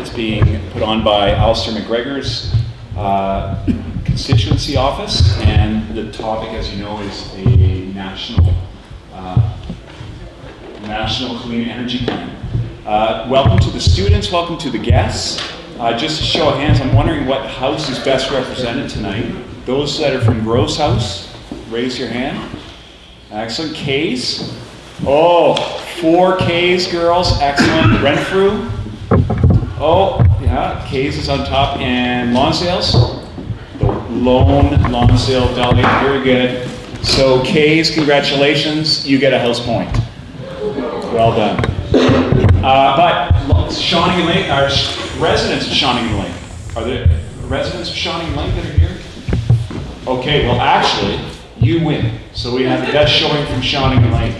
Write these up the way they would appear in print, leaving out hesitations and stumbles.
It's being put on by Alistair MacGregor's constituency office, and the topic, as you know, is a national clean energy plan. Welcome to the students, welcome to the guests. Just a show of hands, I'm wondering what house is best represented tonight. Those that are from Gross House, raise your hand. Excellent. K's. Oh, 4 K's, girls. Excellent. Renfrew. Oh, yeah, K's is on top. And Lonsdale's? The lone Lonsdale delegate. Very good. So K's, congratulations. You get a house point. Well done. But Shawnigan Lake, our residents of Shawnigan Lake, are there residents of Shawnigan Lake that are here? Okay, well actually, you win. So we have the best showing from Shawnigan Lake.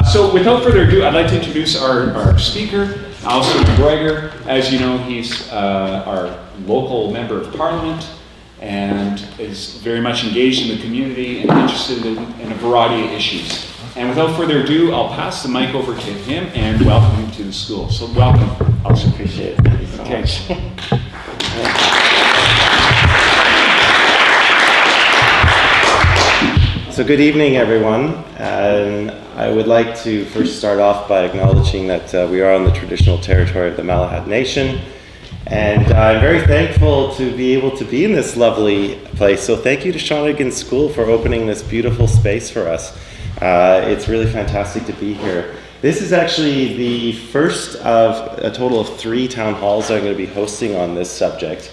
So without further ado, I'd like to introduce our speaker, Alistair MacGregor. As you know, he's our local member of parliament and is very much engaged in the community and interested in a variety of issues. And without further ado, I'll pass the mic over to him and welcome him to the school. So welcome. I also appreciate it. Thank you so much. So good evening, everyone. And I would like to first start off by acknowledging that we are on the traditional territory of the Malahat Nation. And I'm very thankful to be able to be in this lovely place. So thank you to Shawnigan School for opening this beautiful space for us. It's really fantastic to be here. This is actually the first of a total of 3 town halls I'm going to be hosting on this subject.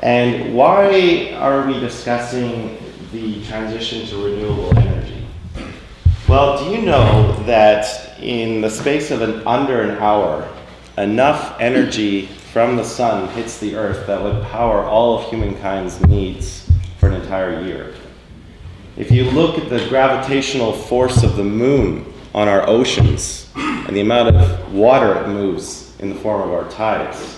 And why are we discussing the transition to renewable energy? Well, do you know that in the space of under an hour, enough energy from the sun hits the earth that would power all of humankind's needs for an entire year? If you look at the gravitational force of the moon on our oceans and the amount of water it moves in the form of our tides,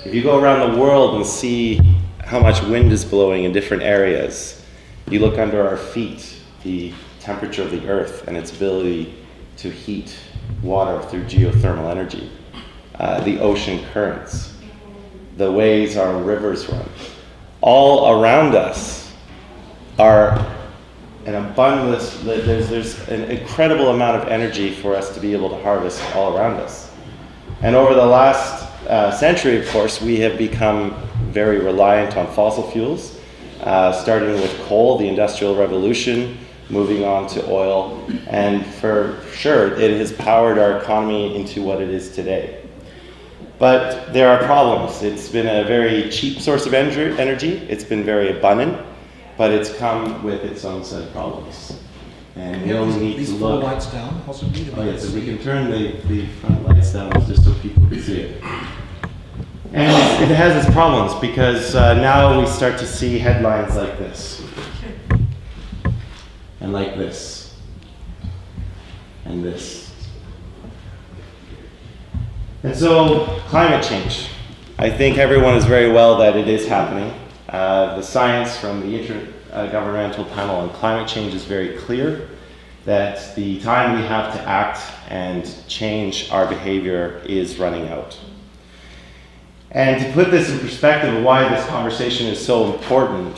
if you go around the world and see how much wind is blowing in different areas, you look under our feet, the temperature of the earth and its ability to heat water through geothermal energy, the ocean currents, the ways our rivers run, all around us are an abundance. There's an incredible amount of energy for us to be able to harvest all around us. And over the last century, of course, we have become very reliant on fossil fuels, starting with coal, the Industrial Revolution, moving on to oil, and for sure, it has powered our economy into what it is today. But there are problems. It's been a very cheap source of energy. It's been very abundant, but it's come with its own set of problems. And we only need to look. Lights down, possibly. Oh yes, so we can turn the front lights down just so people can see it. And it has its problems because now we start to see headlines like this, and like this, and this. And so, climate change. I think everyone is very well that it is happening. The science from the Intergovernmental Panel on Climate Change is very clear that the time we have to act and change our behavior is running out. And to put this in perspective of why this conversation is so important,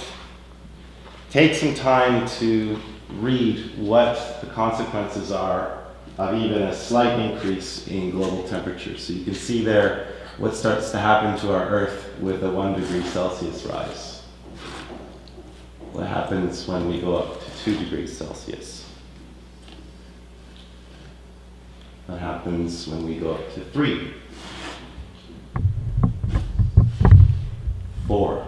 take some time to read what the consequences are of even a slight increase in global temperature. So you can see there what starts to happen to our Earth with a 1 degree Celsius rise. What happens when we go up to 2 degrees Celsius? What happens when we go up to 3? 4?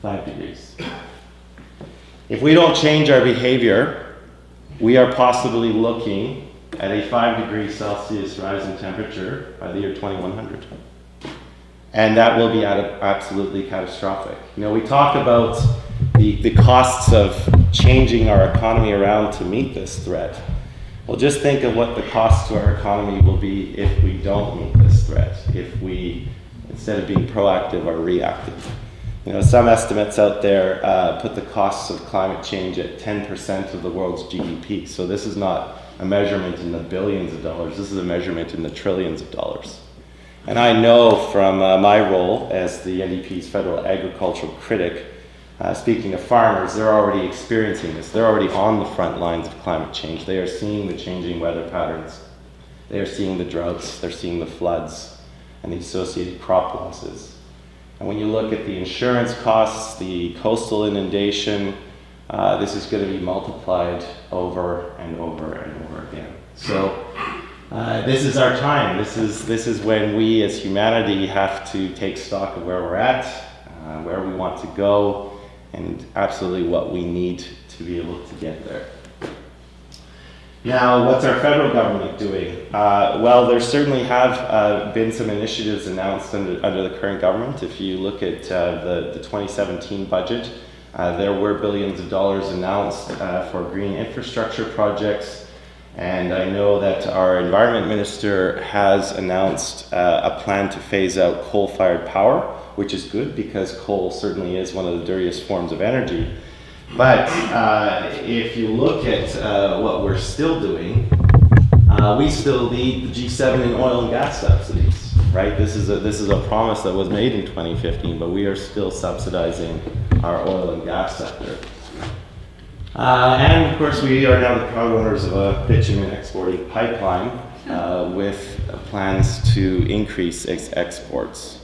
5 degrees. If we don't change our behavior, we are possibly looking at a 5 degree Celsius rise in temperature by the year 2100. And that will be absolutely catastrophic. You know, we talk about the costs of changing our economy around to meet this threat. Well, just think of what the cost to our economy will be if we don't meet this threat, if we, instead of being proactive, are reactive. You know, some estimates out there put the costs of climate change at 10% of the world's GDP. So this is not a measurement in the billions of dollars. This is a measurement in the trillions of dollars. And I know from my role as the NDP's federal agricultural critic, speaking to farmers, they're already experiencing this. They're already on the front lines of climate change. They are seeing the changing weather patterns. They are seeing the droughts, they're seeing the floods, and the associated crop losses. And when you look at the insurance costs, the coastal inundation, this is going to be multiplied over and over and over again. So this is our time. This is when we as humanity have to take stock of where we're at, where we want to go, and absolutely what we need to be able to get there. Now, what's our federal government doing? Well, there certainly have been some initiatives announced under the current government. If you look at the 2017 budget, there were billions of dollars announced for green infrastructure projects. And I know that our environment minister has announced a plan to phase out coal-fired power, which is good because coal certainly is one of the dirtiest forms of energy. But if you look at what we're still doing, we still need the G7 in oil and gas subsidies, right? This is a promise that was made in 2015, but we are still subsidizing our oil and gas sector. And of course, we are now the proud owners of a bitumen exporting pipeline with plans to increase its exports.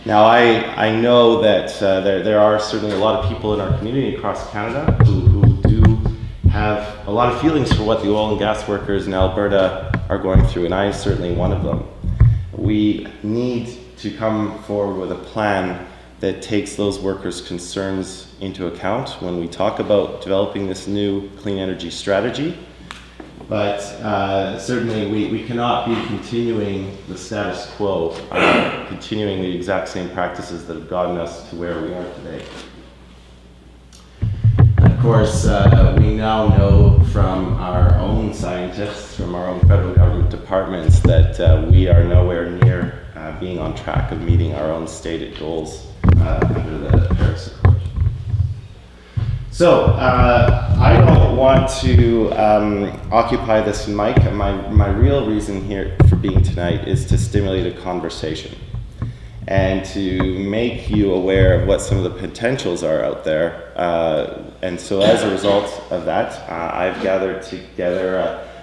Now, I know that there are certainly a lot of people in our community across Canada who do have a lot of feelings for what the oil and gas workers in Alberta are going through, and I am certainly one of them. We need to come forward with a plan that takes those workers' concerns into account when we talk about developing this new clean energy strategy. But certainly we cannot be continuing the status quo, continuing the exact same practices that have gotten us to where we are today. And of course, we now know from our own scientists, from our own federal government departments, that we are nowhere near being on track of meeting our own stated goals under the Paris Accord. So, I don't want to occupy this mic. My real reason here for being tonight is to stimulate a conversation and to make you aware of what some of the potentials are out there. And so as a result of that, I've gathered together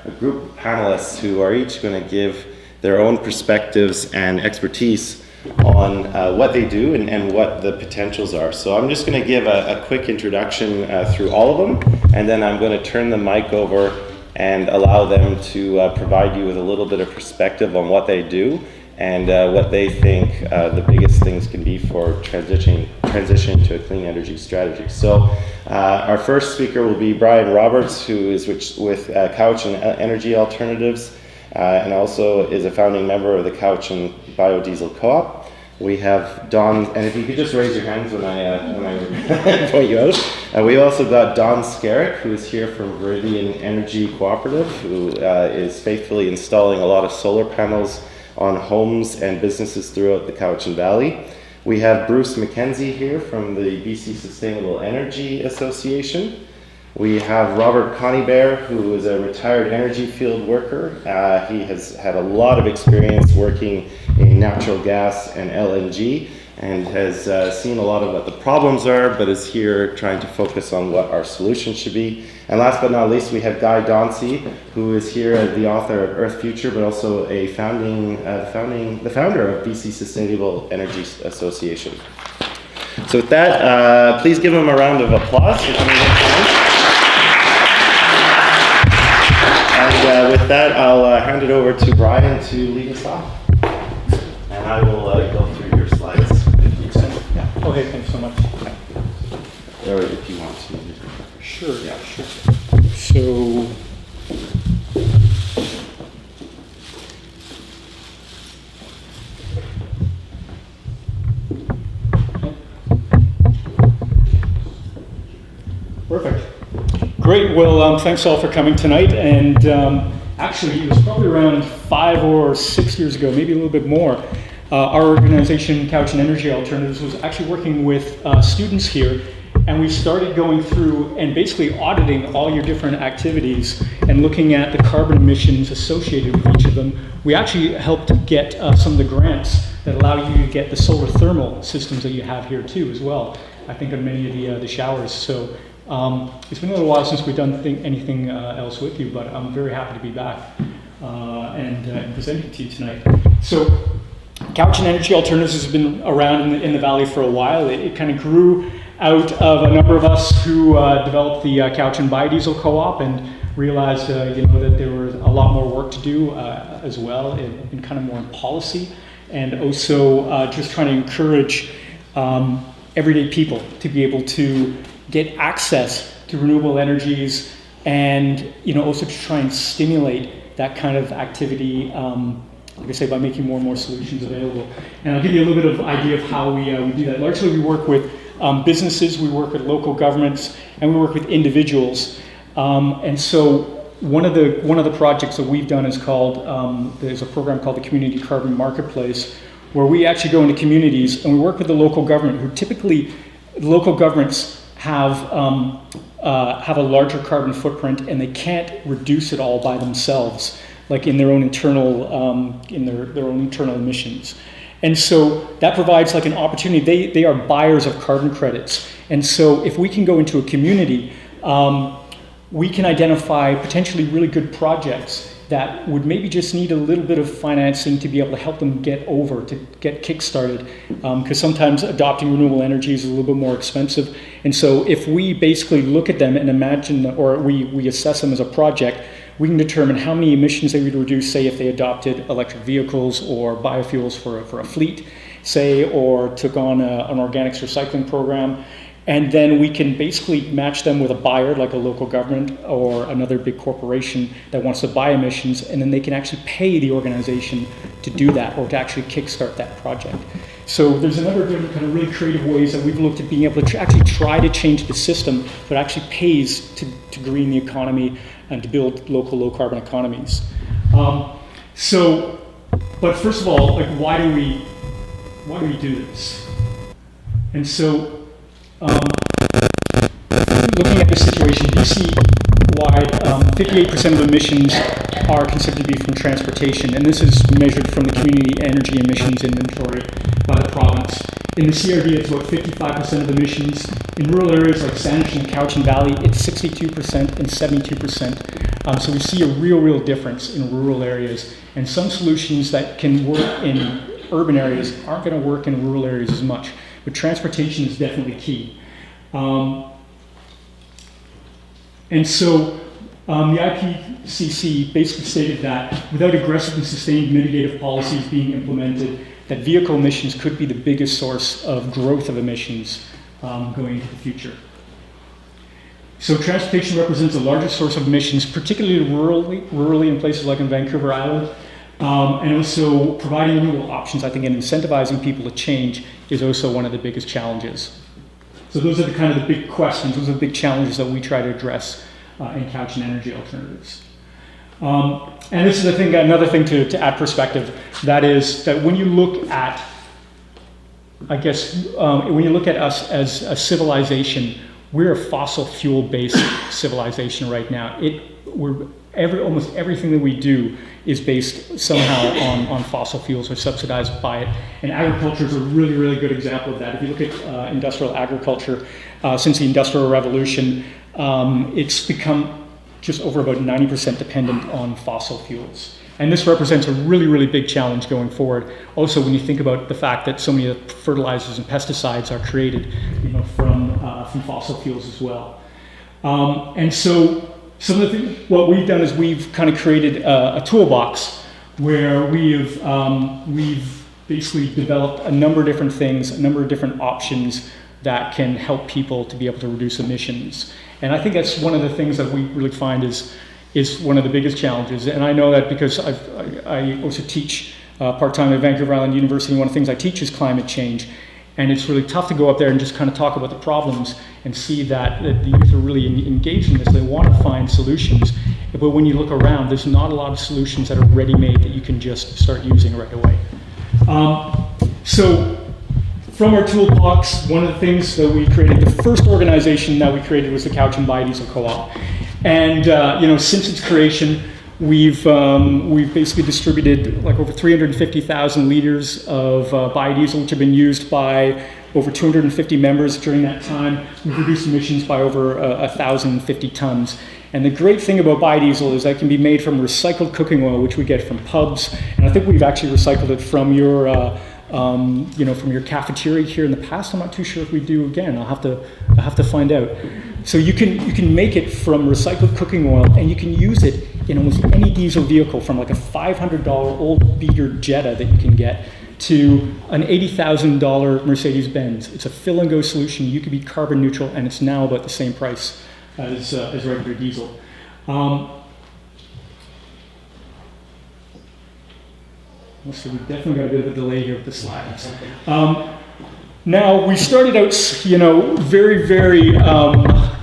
a group of panelists who are each going to give their own perspectives and expertise on what they do and what the potentials are. So I'm just going to give a quick introduction through all of them, and then I'm going to turn the mic over and allow them to provide you with a little bit of perspective on what they do and what they think the biggest things can be for transition to a clean energy strategy. So our first speaker will be Brian Roberts, who is with Couch and Energy Alternatives, and also is a founding member of the Couch and Biodiesel Co-op. We have Don, and if you could just raise your hands when I point you out. We've also got Don Skerrick, who is here from Viridian Energy Cooperative, who is faithfully installing a lot of solar panels on homes and businesses throughout the Cowichan Valley. We have Bruce Mckenzie here from the BC Sustainable Energy Association. We have Robert Conybeare, who is a retired energy field worker. He has had a lot of experience working in natural gas and LNG and has seen a lot of what the problems are, but is here trying to focus on what our solutions should be. And last but not least, we have Guy Dauncey, who is here as the author of Earth Future, but also the founder of BC Sustainable Energy Association. So with that, please give them a round of applause for coming in tonight. And with that, I'll hand it over to Brian to lead us off. And I will go through your slides. Yeah. Oh, hey, thanks so much. Or if you want to. Sure. Yeah. Sure. So, perfect. Great. Well, thanks all for coming tonight. And actually, it was probably around 5 or 6 years ago, maybe a little bit more. Our organization, Couch and Energy Alternatives, was actually working with students here and we started going through and basically auditing all your different activities and looking at the carbon emissions associated with each of them. We actually helped get some of the grants that allow you to get the solar thermal systems that you have here too as well, I think on many of the showers. So it's been a little while since we've done anything else with you, but I'm very happy to be back and presenting to you tonight. So Cowichan Energy Alternatives has been around in the valley for a while. It kind of grew out of a number of us who developed the Cowichan Biodiesel Co-op and realized that there was a lot more work to do as well in kind of more in policy, and also just trying to encourage everyday people to be able to get access to renewable energies, and also to try and stimulate that kind of activity, like I say, by making more and more solutions available. And I'll give you a little bit of idea of how we do that. Largely we work with businesses, we work with local governments, and we work with individuals. And so one of the projects that we've done is called, there's a program called the Community Carbon Marketplace, where we actually go into communities and we work with the local government, who typically, local governments have a larger carbon footprint and they can't reduce it all by themselves, like in their own internal, their own internal emissions. And so that provides like an opportunity. They are buyers of carbon credits. And so if we can go into a community, we can identify potentially really good projects that would maybe just need a little bit of financing to be able to help them get kick-started. Because sometimes adopting renewable energy is a little bit more expensive. And so if we basically look at them and imagine, or we assess them as a project, we can determine how many emissions they would reduce, say if they adopted electric vehicles or biofuels for a fleet, say, or took on an organics recycling program. And then we can basically match them with a buyer, like a local government or another big corporation that wants to buy emissions, and then they can actually pay the organization to do that, or to actually kickstart that project. So there's a number of different kind of really creative ways that we've looked at being able to actually try to change the system that actually pays to green the economy and to build local low carbon economies. But first of all, like why do we do this? And so, looking at this situation, BC-wide, 58% of emissions are considered to be from transportation, and this is measured from the Community Energy Emissions Inventory by the province. In the CRD, it's about 55% of emissions. In rural areas like Saanich and Cowichan Valley, it's 62% and 72%. So we see a real difference in rural areas, and some solutions that can work in urban areas aren't going to work in rural areas as much. But transportation is definitely key. And so the IPCC basically stated that without aggressive and sustained mitigative policies being implemented, that vehicle emissions could be the biggest source of growth of emissions going into the future. So transportation represents the largest source of emissions, particularly rurally in places like in Vancouver Island. And also providing renewable options, I think, and incentivizing people to change is also one of the biggest challenges. So those are the kind of the big questions, those are the big challenges that we try to address in Cowichan Energy Alternatives. And this is the thing, another thing to add perspective, that is that when you look at, when you look at us as a civilization, we're a fossil fuel based civilization right now. Almost everything that we do is based somehow on fossil fuels or subsidized by it. And agriculture is a really good example of that. If you look at industrial agriculture, since the Industrial Revolution, it's become just over about 90% dependent on fossil fuels. And this represents a really big challenge going forward. Also, when you think about the fact that so many of the fertilizers and pesticides are created from fossil fuels as well. And so what we've done is we've kind of created a toolbox where we've basically developed a number of different things, a number of different options that can help people to be able to reduce emissions. And I think that's one of the things that we really find is one of the biggest challenges. And I know that because I also teach part-time at Vancouver Island University. One of the things I teach is climate change. And it's really tough to go up there and just kind of talk about the problems and see that the youth are really engaged in this. They want to find solutions. But when you look around, there's not a lot of solutions that are ready-made that you can just start using right away. So from our toolbox, one of the things that we created, the first organization that we created was the Couch and Biodiesel Co-op. And since its creation, we've basically distributed like over 350,000 liters of biodiesel, which have been used by over 250 members during that time. We've reduced emissions by over 1,050 tons. And the great thing about biodiesel is that it can be made from recycled cooking oil, which we get from pubs. And I think we've actually recycled it from your from your cafeteria here in the past. I'm not too sure if we do again. I'll have to find out. So you can make it from recycled cooking oil, and you can use it in almost any diesel vehicle, from like a $500 old beater Jetta that you can get to an $80,000 Mercedes-Benz. It's a fill and go solution. You can be carbon neutral, and it's now about the same price as regular diesel. So we've definitely got a bit of a delay here with the slides. Now, we started out, very, very,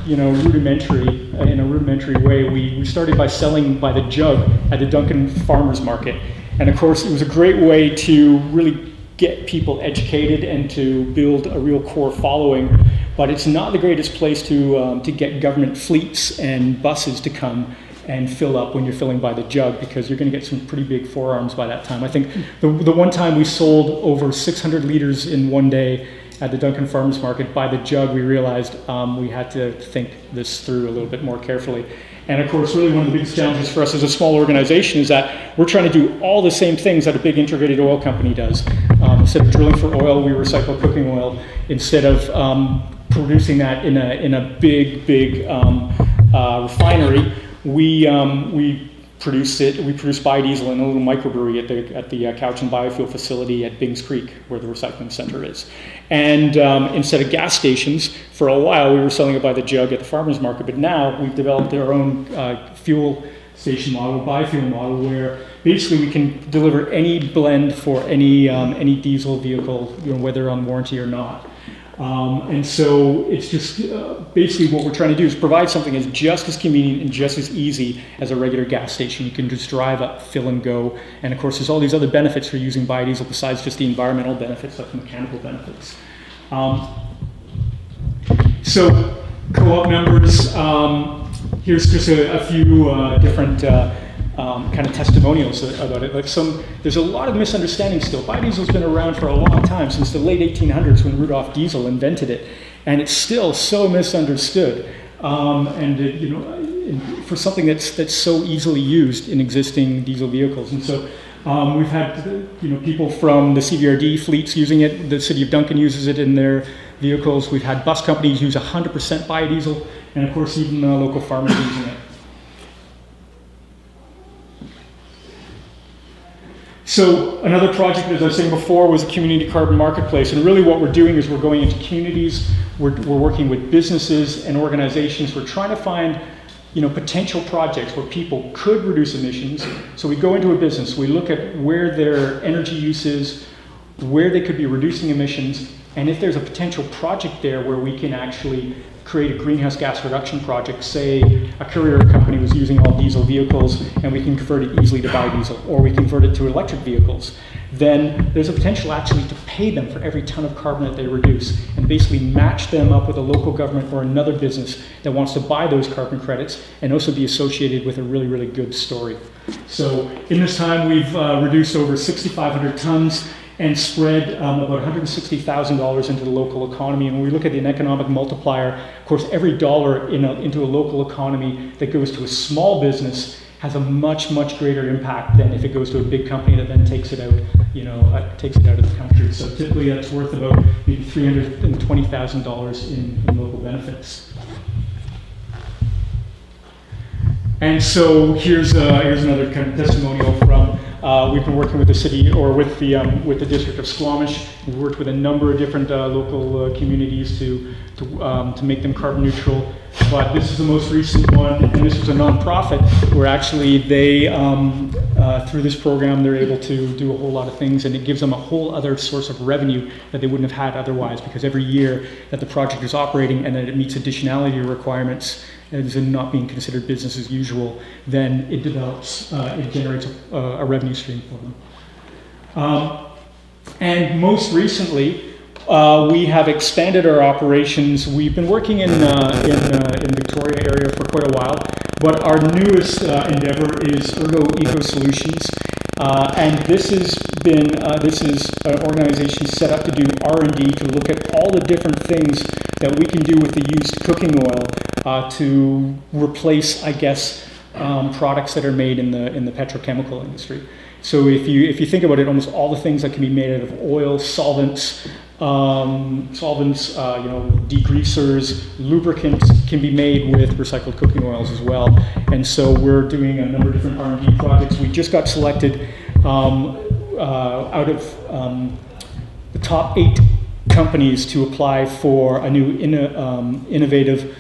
rudimentary, in a rudimentary way. We started by selling by the jug at the Duncan Farmers Market. And of course, it was a great way to really get people educated and to build a real core following. But it's not the greatest place to get government fleets and buses to come and fill up when you're filling by the jug, because you're going to get some pretty big forearms by that time. I think the one time we sold over 600 liters in one day at the Duncan Farmers Market by the jug, we realized we had to think this through a little bit more carefully. And of course, really one of the biggest challenges for us as a small organization is that we're trying to do all the same things that a big integrated oil company does. Instead of drilling for oil, we recycle cooking oil. Instead of producing that in a big refinery, we produce biodiesel in a little microbrewery at the Couch and Biofuel facility at Bings Creek, where the recycling center is. And instead of gas stations, for a while we were selling it by the jug at the farmers market, but now we've developed our own fuel station model, biofuel model, where basically we can deliver any blend for any diesel vehicle, whether on warranty or not. And so it's just basically what we're trying to do is provide something that's just as convenient and just as easy as a regular gas station. You can just drive up, fill and go. And of course, there's all these other benefits for using biodiesel besides just the environmental benefits, like the mechanical benefits. So co-op members, here's just a few different kind of testimonials about it. There's a lot of misunderstanding still. Biodiesel's been around for a long time, since the late 1800s when Rudolf Diesel invented it, and it's still so misunderstood. For something that's so easily used in existing diesel vehicles, and so we've had people from the CVRD fleets using it. The city of Duncan uses it in their vehicles. We've had bus companies use 100% biodiesel, and of course even local farmers using it. So another project, as I was saying before, was a community carbon marketplace. And really what we're doing is we're going into communities, we're working with businesses and organizations. We're trying to find potential projects where people could reduce emissions. So we go into a business, we look at where their energy use is, where they could be reducing emissions, and if there's a potential project there where we can actually create a greenhouse gas reduction project. Say a courier company was using all diesel vehicles and we can convert it easily to biodiesel, or we convert it to electric vehicles, then there's a potential actually to pay them for every ton of carbon that they reduce, and basically match them up with a local government or another business that wants to buy those carbon credits and also be associated with a really, really good story. So in this time, we've reduced over 6,500 tons and spread about $160,000 into the local economy. And when we look at an economic multiplier, of course, every dollar into a local economy that goes to a small business has a much, much greater impact than if it goes to a big company that then takes it out, takes it out of the country. So typically that's worth about maybe $320,000 in local benefits. And so here's another kind of testimonial from. We've been working with the city, or with the district of Squamish. We've worked with a number of different local communities to make them carbon neutral. But this is the most recent one, and this was a nonprofit where actually they, through this program, they're able to do a whole lot of things, and it gives them a whole other source of revenue that they wouldn't have had otherwise, because every year that the project is operating and that it meets additionality requirements, as in not being considered business as usual, then it develops, it generates a revenue stream for them. And most recently, We have expanded our operations. We've been working in Victoria area for quite a while, but our newest endeavor is Ergo Eco Solutions, and this is an organization set up to do R&D to look at all the different things that we can do with the used cooking oil to replace, I guess, products that are made in the petrochemical industry. So if you think about it, almost all the things that can be made out of oil, solvents, degreasers, lubricants can be made with recycled cooking oils as well. And so we're doing a number of different R&D projects. We just got selected out of the top 8 companies to apply for a new innovative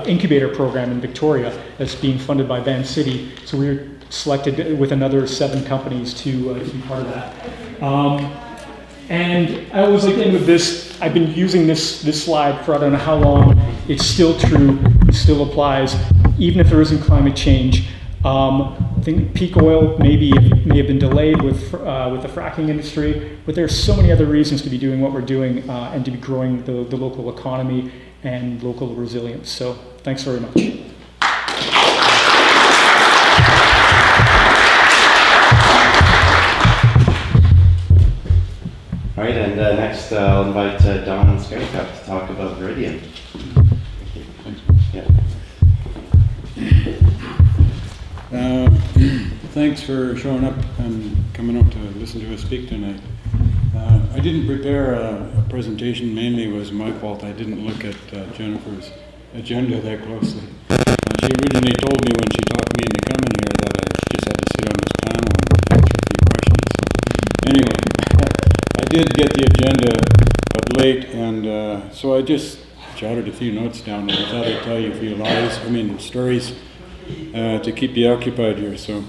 incubator program in Victoria that's being funded by Van City. So we're selected with another 7 companies to be part of that. And I always like to end with this. I've been using this slide for I don't know how long. It's still true. It still applies, even if there isn't climate change. I think peak oil may have been delayed with the fracking industry, but there's so many other reasons to be doing what we're doing and to be growing the local economy and local resilience. So thanks very much. All right, and next I'll invite Don Scaricott to talk about Viridian. Yeah. Thanks for showing up and coming up to listen to us speak tonight. I didn't prepare a presentation. Mainly was my fault. I didn't look at Jennifer's agenda that closely. She originally told me when she talked me into coming here that I just had to sit on this panel and answer a few questions. Anyway, I did get the agenda up late, and so I just jotted a few notes down, and I thought I'd tell you a few stories to keep you occupied here. So,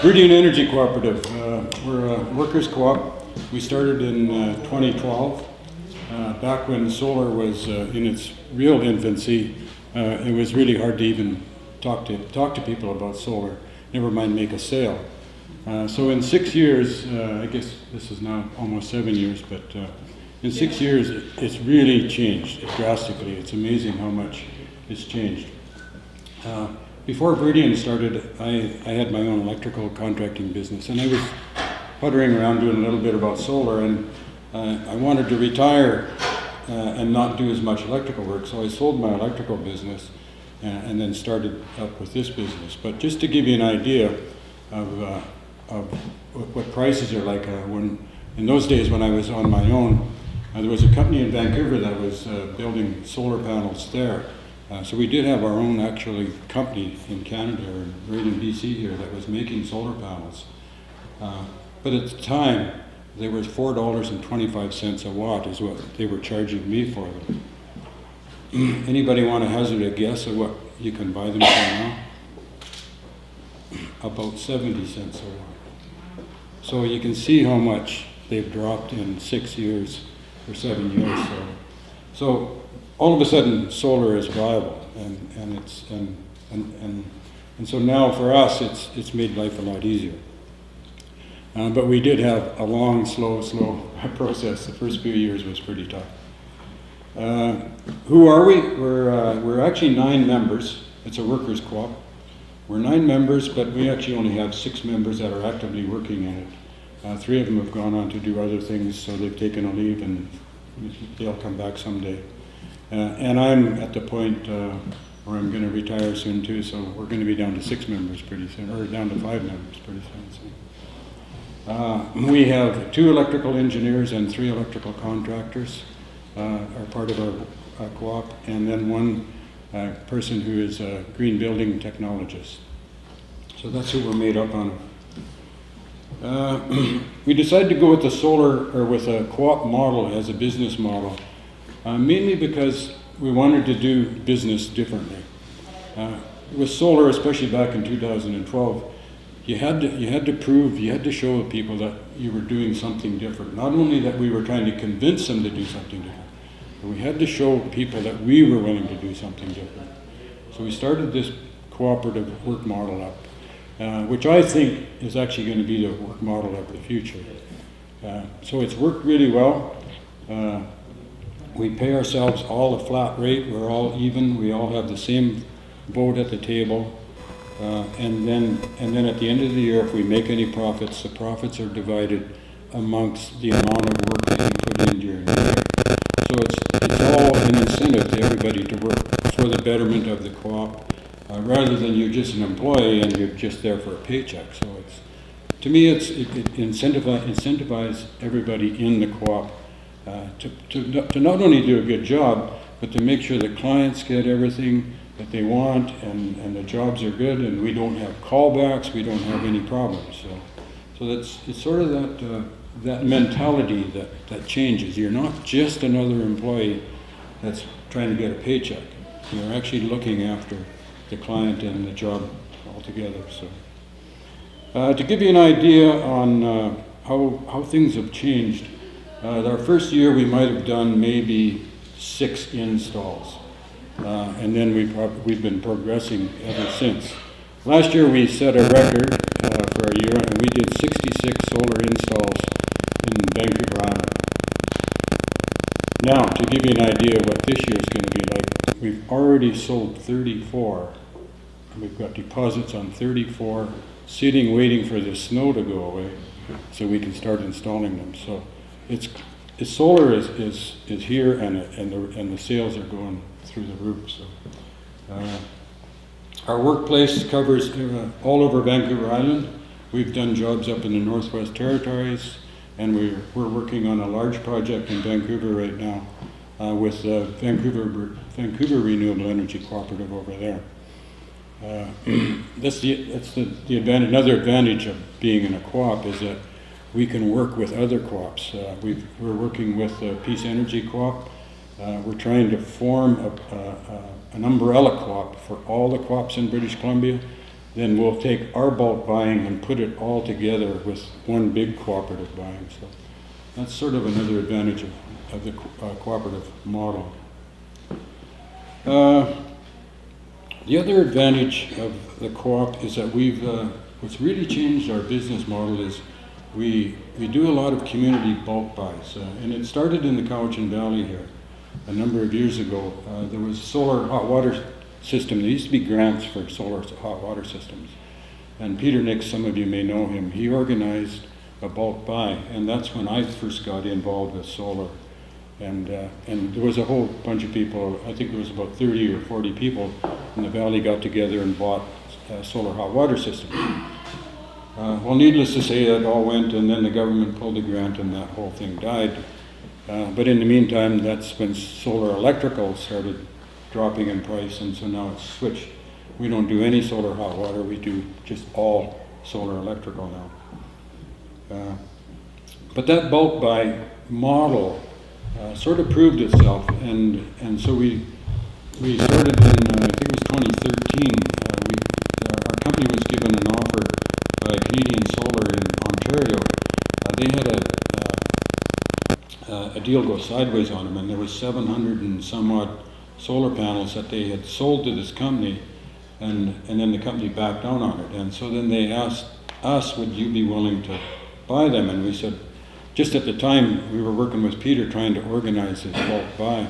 Viridian Energy Cooperative, we're a workers' co-op. We started in 2012, back when solar was in its real infancy. It was really hard to even talk to people about solar, never mind make a sale. So in 6 years, I guess this is now almost 7 years, but in 6 years, it's really changed drastically. It's amazing how much it's changed. Before Viridian started, I had my own electrical contracting business, and I was puttering around doing a little bit about solar, and I wanted to retire and not do as much electrical work, so I sold my electrical business and then started up with this business. But just to give you an idea of what prices are like, in those days when I was on my own, there was a company in Vancouver that was building solar panels there. So we did have our own actually company in Canada, or right in BC here, that was making solar panels. But at the time, they were $4.25 a watt is what they were charging me for them. Anybody want to hazard a guess of what you can buy them for now? About 70 cents a watt. So you can see how much they've dropped in 6 years or 7 years. So all of a sudden, solar is viable, and so now for us, it's made life a lot easier. But we did have a long, slow process. The first few years was pretty tough. Who are we? We're actually 9 members. It's a workers' co-op. We're 9 members, but we actually only have 6 members that are actively working in it. 3 of them have gone on to do other things, so they've taken a leave, and they'll come back someday. And I'm at the point where I'm going to retire soon too, so we're going to be down to 6 members pretty soon, or down to 5 members pretty soon. We have 2 electrical engineers and 3 electrical contractors are part of our co-op, and then 1 person who is a green building technologist. So that's who we're made up on. We decided to go with the solar, or with a co-op model as a business model, mainly because we wanted to do business differently. With solar, especially back in 2012, you had to prove, you had to show people that you were doing something different. Not only that we were trying to convince them to do something different, but we had to show people that we were willing to do something different. So we started this cooperative work model up, which I think is actually going to be the work model of the future. So it's worked really well. We pay ourselves all a flat rate. We're all even. We all have the same vote at the table. And then at the end of the year, if we make any profits, the profits are divided amongst the amount of work that you put in during the year. So it's all an incentive to everybody to work for the betterment of the co-op, rather than you're just an employee and you're just there for a paycheck. So to me, it incentivizes everybody in the co-op to not only do a good job, but to make sure that clients get everything that they want, and the jobs are good, and we don't have callbacks, we don't have any problems. So it's sort of that mentality that changes. You're not just another employee that's trying to get a paycheck. You're actually looking after the client and the job altogether. So to give you an idea on how things have changed, our first year we might have done maybe 6 installs. And then we've been progressing ever since. Last year we set a record for a year, and we did 66 solar installs in Vancouver Island. Now, to give you an idea of what this year is going to be like, we've already sold 34, and we've got deposits on 34, sitting waiting for the snow to go away so we can start installing them. So it's solar is here, and the sales are going through the roof. So our workplace covers all over Vancouver Island. We've done jobs up in the Northwest Territories, and we're working on a large project in Vancouver right now with Vancouver Renewable Energy Cooperative over there. That's the advantage. Another advantage of being in a co-op is that we can work with other co-ops. We're working with Peace Energy Co-op. We're trying to form an umbrella co-op for all the co-ops in British Columbia. Then we'll take our bulk buying and put it all together with one big cooperative buying. So that's sort of another advantage of the cooperative model. The other advantage of the co-op is that what's really changed our business model is we do a lot of community bulk buys. And it started in the Cowichan Valley here a number of years ago. There was a solar hot water system. There used to be grants for solar hot water systems. And Peter Nix, some of you may know him, he organized a bulk buy, and that's when I first got involved with solar. And there was a whole bunch of people, I think there was about 30 or 40 people in the valley got together and bought a solar hot water system. Well, needless to say, that all went, and then the government pulled the grant and that whole thing died. But in the meantime, that's when solar electrical started dropping in price, and so now it's switched. We don't do any solar hot water, we do just all solar electrical now. But that bulk buy model sort of proved itself, and so we started in, I think it was 2013, our company was given an offer by Canadian Solar in Ontario. They had a deal go sideways on them, and there was 700 and some odd solar panels that they had sold to this company, and then the company backed down on it. And so then they asked us, would you be willing to buy them? And we said, just at the time, we were working with Peter trying to organize this bulk buy.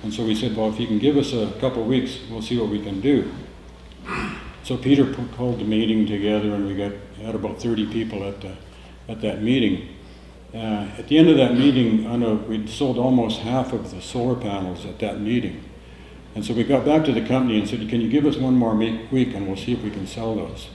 And so we said, well, if you can give us a couple of weeks, we'll see what we can do. So Peter pulled the meeting together, and we had about 30 people at that meeting. At the end of that meeting, we'd sold almost half of the solar panels at that meeting. And so we got back to the company and said, can you give us one more week and we'll see if we can sell those.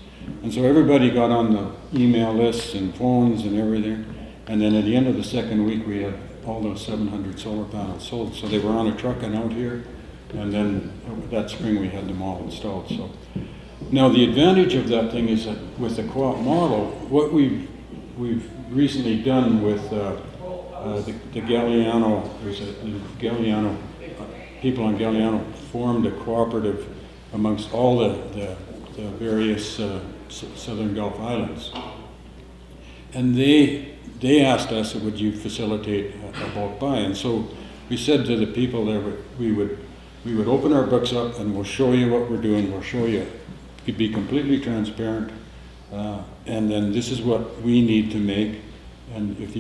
And so everybody got on the email lists and phones and everything. And then at the end of the second week, we had all those 700 solar panels sold. So they were on a truck and out here. And then that spring, we had them all installed. So now the advantage of that thing is that with the co-op model, what we've recently done with the Galliano, people on Galliano formed a cooperative amongst all the various Southern Gulf Islands. And they asked us, would you facilitate a bulk buy? And so we said to the people there, we would open our books up and we'll show you what we're doing, we'll show you. Be completely transparent, and then this is what we need to make, And if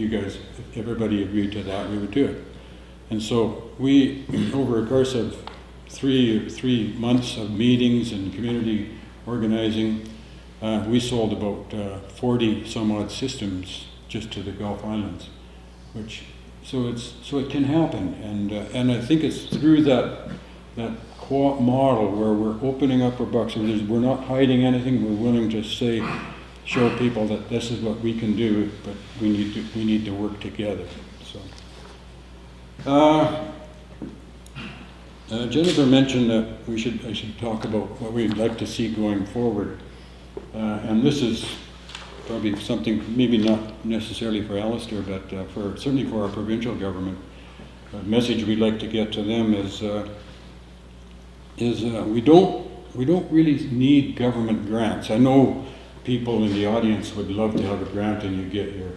everybody agreed to that, we would do it. And so we, over a course of three months of meetings and community organizing, we sold about 40 some odd systems just to the Gulf Islands, so it can happen, and I think it's through that co-op model where we're opening up our bucks. We're not hiding anything. We're willing to show people that this is what we can do, but we need to work together. So. Jennifer mentioned that I should talk about what we'd like to see going forward, and this is probably something maybe not necessarily for Alistair, but certainly for our provincial government. A message we'd like to get to them is we don't really need government grants. I know people in the audience would love to have a grant and you get your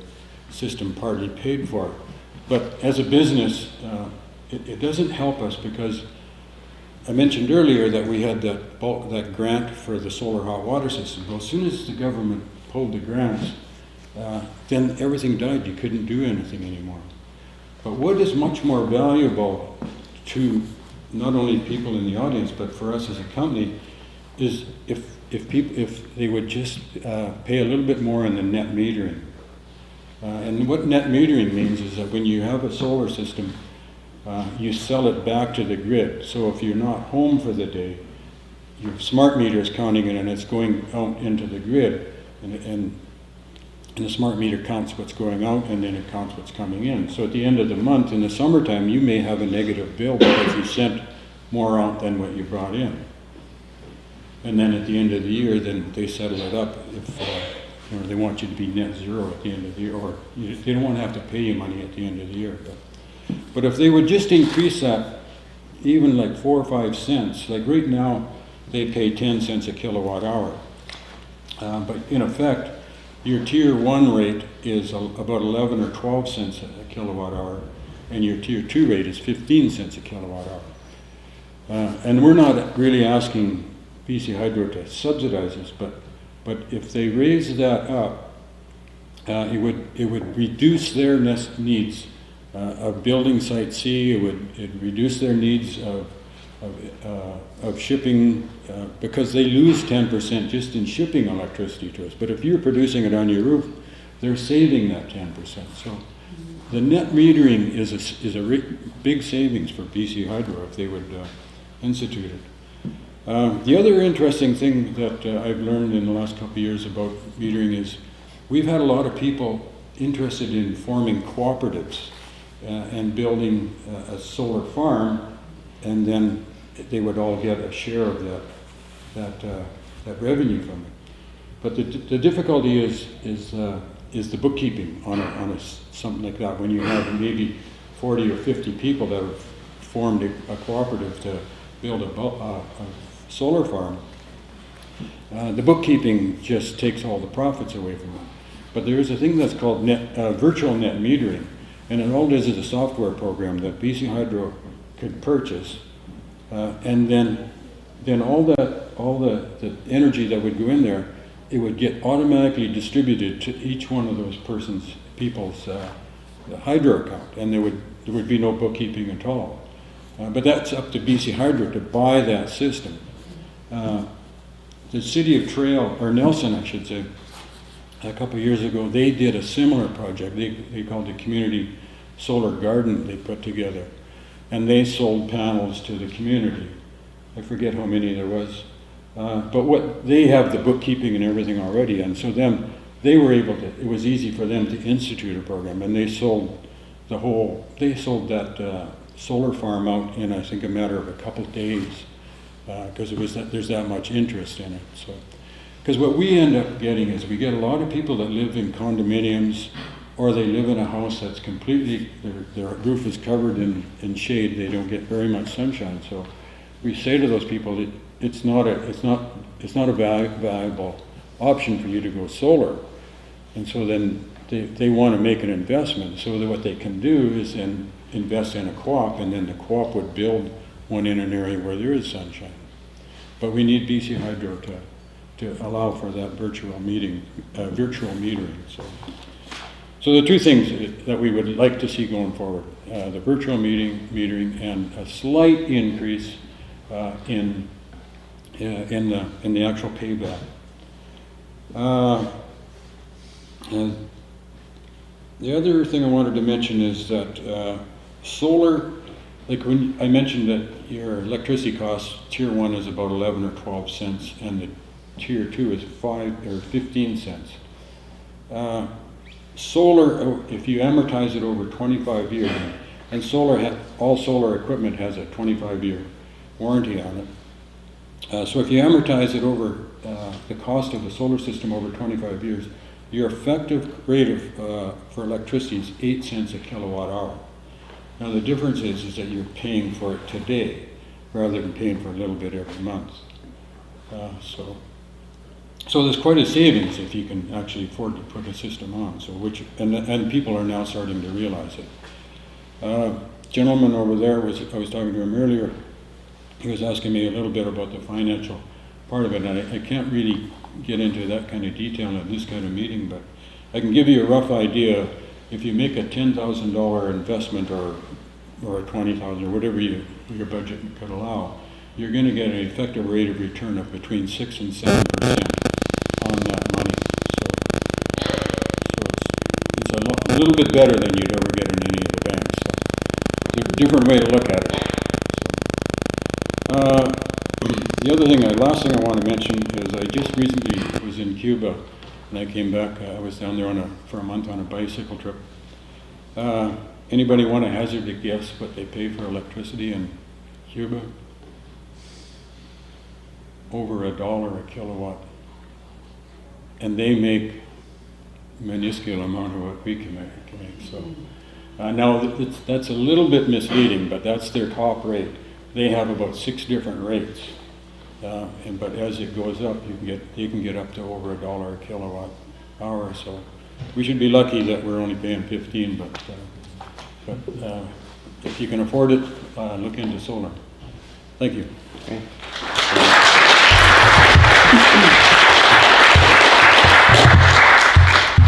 system partly paid for, but as a business, it doesn't help us, because I mentioned earlier that we had that grant for the solar hot water system. Well, as soon as the government pulled the grants, then everything died. You couldn't do anything anymore. But what is much more valuable to not only people in the audience, but for us as a company, is if they would just pay a little bit more on the net metering. And what net metering means is that when you have a solar system, you sell it back to the grid. So if you're not home for the day, your smart meter is counting it and it's going out into the grid, and the smart meter counts what's going out and then it counts what's coming in. So at the end of the month, in the summertime, you may have a negative bill because you sent more out than what you brought in. And then at the end of the year, then they settle it up if they want you to be net zero at the end of the year, or they don't want to have to pay you money at the end of the year. But if they would just increase that, even like 4 or 5 cents, like right now, they pay 10 cents a kilowatt hour. But in effect, your tier 1 rate is about 11 or 12 cents a kilowatt hour, and your tier 2 rate is 15 cents a kilowatt hour. And we're not really asking BC Hydro to subsidize us, but if they raise that up, it would reduce their needs of building Site C. It would reduce their needs of shipping, because they lose 10% just in shipping electricity to us. But if you're producing it on your roof, they're saving that 10%. So the net metering is a big savings for BC Hydro if they would institute it. The other interesting thing that I've learned in the last couple of years about metering is we've had a lot of people interested in forming cooperatives and building a solar farm, and then they would all get a share of that revenue from it. But the difficulty is the bookkeeping on something like that. When you have maybe 40 or 50 people that have formed a cooperative to build a solar farm, the bookkeeping just takes all the profits away from them. But there is a thing that's called virtual net metering, and it all is a software program that BC Hydro could purchase, and then all the energy that would go in there, it would get automatically distributed to each one of those people's hydro account, and there would be no bookkeeping at all. But that's up to BC Hydro to buy that system. The city of Nelson, I should say, a couple of years ago, they did a similar project. They called it Community Solar Garden they put together. And they sold panels to the community. I forget how many there was. But they have the bookkeeping and everything already, and so it was easy for them to institute a program, and they sold that solar farm out in, I think, a matter of a couple of days, because there's that much interest in it. So, because what we end up getting is we get a lot of people that live in condominiums, or they live in a house that's completely, their roof is covered in shade. They don't get very much sunshine. So we say to those people, it's not a valuable option for you to go solar. And so then they want to make an investment. So that what they can do is then invest in a co-op, and then the co-op would build one in an area where there is sunshine. But we need BC Hydro to allow for that virtual metering. So So the two things that we would like to see going forward, the virtual metering and a slight increase in the actual payback. And the other thing I wanted to mention is that solar, like when I mentioned that your electricity cost, tier 1 is about 11 or 12 cents, and the tier 2 is 5 or 15 cents. Solar, if you amortize it over 25 years, and all solar equipment has a 25-year warranty on it. So if you amortize it over the cost of the solar system over 25 years, your effective rate for electricity is 8 cents a kilowatt hour. Now the difference is that you're paying for it today rather than paying for a little bit every month. So there's quite a savings if you can actually afford to put a system on. So and people are now starting to realize it. Gentleman over there I was talking to him earlier. He was asking me a little bit about the financial part of it, and I can't really get into that kind of detail at this kind of meeting, but I can give you a rough idea. If you make a $10,000 investment or a $20,000 or whatever your budget could allow, you're going to get an effective rate of return of between 6 and 7% on that money. So it's a little bit better than you'd ever get in any of the banks. So it's a different way to look at it. The other thing, last thing I want to mention is I just recently was in Cuba, and I came back. I was down there for a month on a bicycle trip. Anybody want to hazard a guess what they pay for electricity in Cuba? Over $1 a kilowatt, and they make minuscule amount of what we can make. So now that's a little bit misleading, but that's their top rate. They have about 6 different rates, but as it goes up, you can get up to over $1 a kilowatt hour. So we should be lucky that we're only paying 15. But if you can afford it, look into solar. Thank you. Okay.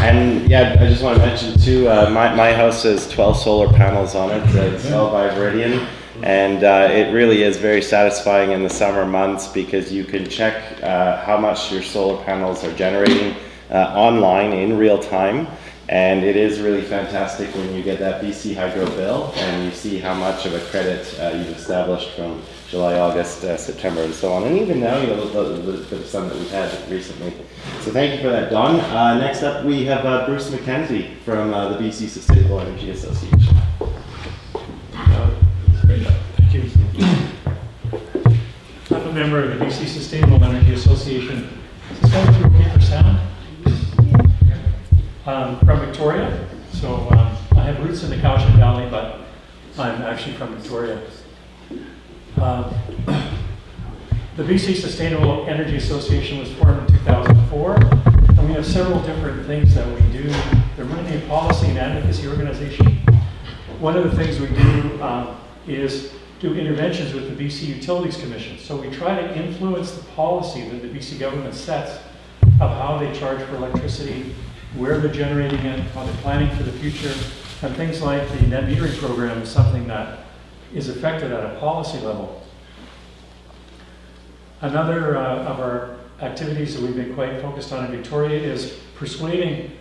And yeah, I just want to mention too, my house has 12 solar panels on it. It's all by Viridian. And it really is very satisfying in the summer months because you can check how much your solar panels are generating online in real time. And it is really fantastic when you get that BC Hydro bill and you see how much of a credit you've established from July, August, September, and so on. And even now, you know, the bit of sun that we've had recently. So thank you for that, Don. Next up, we have Bruce Mckenzie from the BC Sustainable Energy Association. Thank you. I'm a member of the BC Sustainable Energy Association. Is this going through okay for sound? From Victoria. So I have roots in the Cowichan Valley, but I'm actually from Victoria. The BC Sustainable Energy Association was formed in 2004, and we have several different things that we do. They're really a policy and advocacy organization. One of the things we do is do interventions with the BC Utilities Commission. So we try to influence the policy that the BC government sets of how they charge for electricity, where they're generating it, how they're planning for the future, and things like the net metering program is something that is affected at a policy level. Another of our activities that we've been quite focused on in Victoria is persuading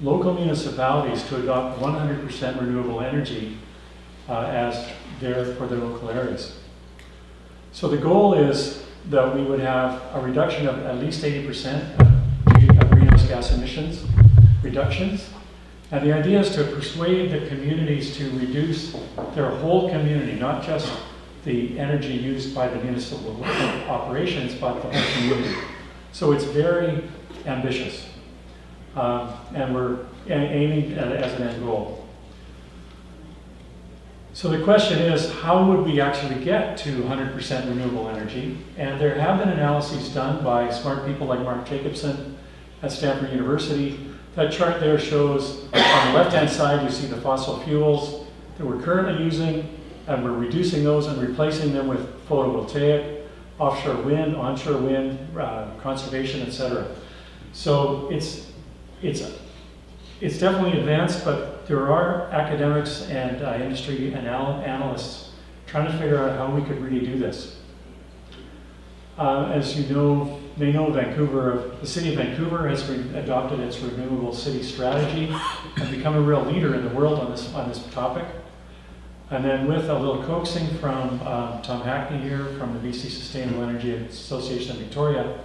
local municipalities to adopt 100% renewable energy as for their local areas. So the goal is that we would have a reduction of at least 80% of greenhouse gas emissions reductions. And the idea is to persuade the communities to reduce their whole community, not just the energy used by the municipal operations, but the whole community. So it's very ambitious. And we're aiming at it as an end goal. So the question is, how would we actually get to 100% renewable energy? And there have been analyses done by smart people like Mark Jacobson at Stanford University. That chart there shows, on the left-hand side, you see the fossil fuels that we're currently using, and we're reducing those and replacing them with photovoltaic, offshore wind, onshore wind, conservation, etc. So it's it's definitely advanced, but there are academics and industry and analysts trying to figure out how we could really do this. As you know, may know, the city of Vancouver has adopted its renewable city strategy and become a real leader in the world on this topic. And then with a little coaxing from Tom Hackney here from the BC Sustainable Energy Association of Victoria,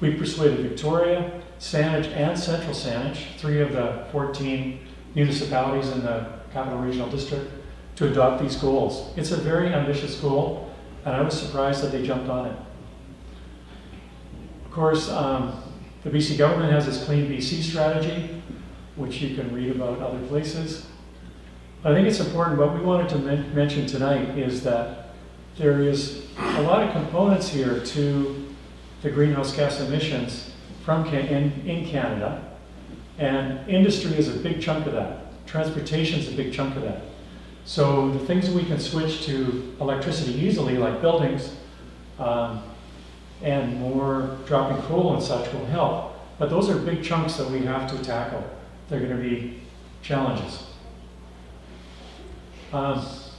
we persuaded Victoria, Saanich, and Central Saanich, 3 of the 14 municipalities in the Capital Regional District, to adopt these goals. It's a very ambitious goal, and I was surprised that they jumped on it. Of course, the BC government has its Clean BC strategy, which you can read about other places. I think it's important, what we wanted to mention tonight is that there is a lot of components here to the greenhouse gas emissions from in Canada, and industry is a big chunk of that. Transportation is a big chunk of that. So the things that we can switch to electricity easily, like buildings, and more dropping coal and such will help. But those are big chunks that we have to tackle. They're going to be challenges.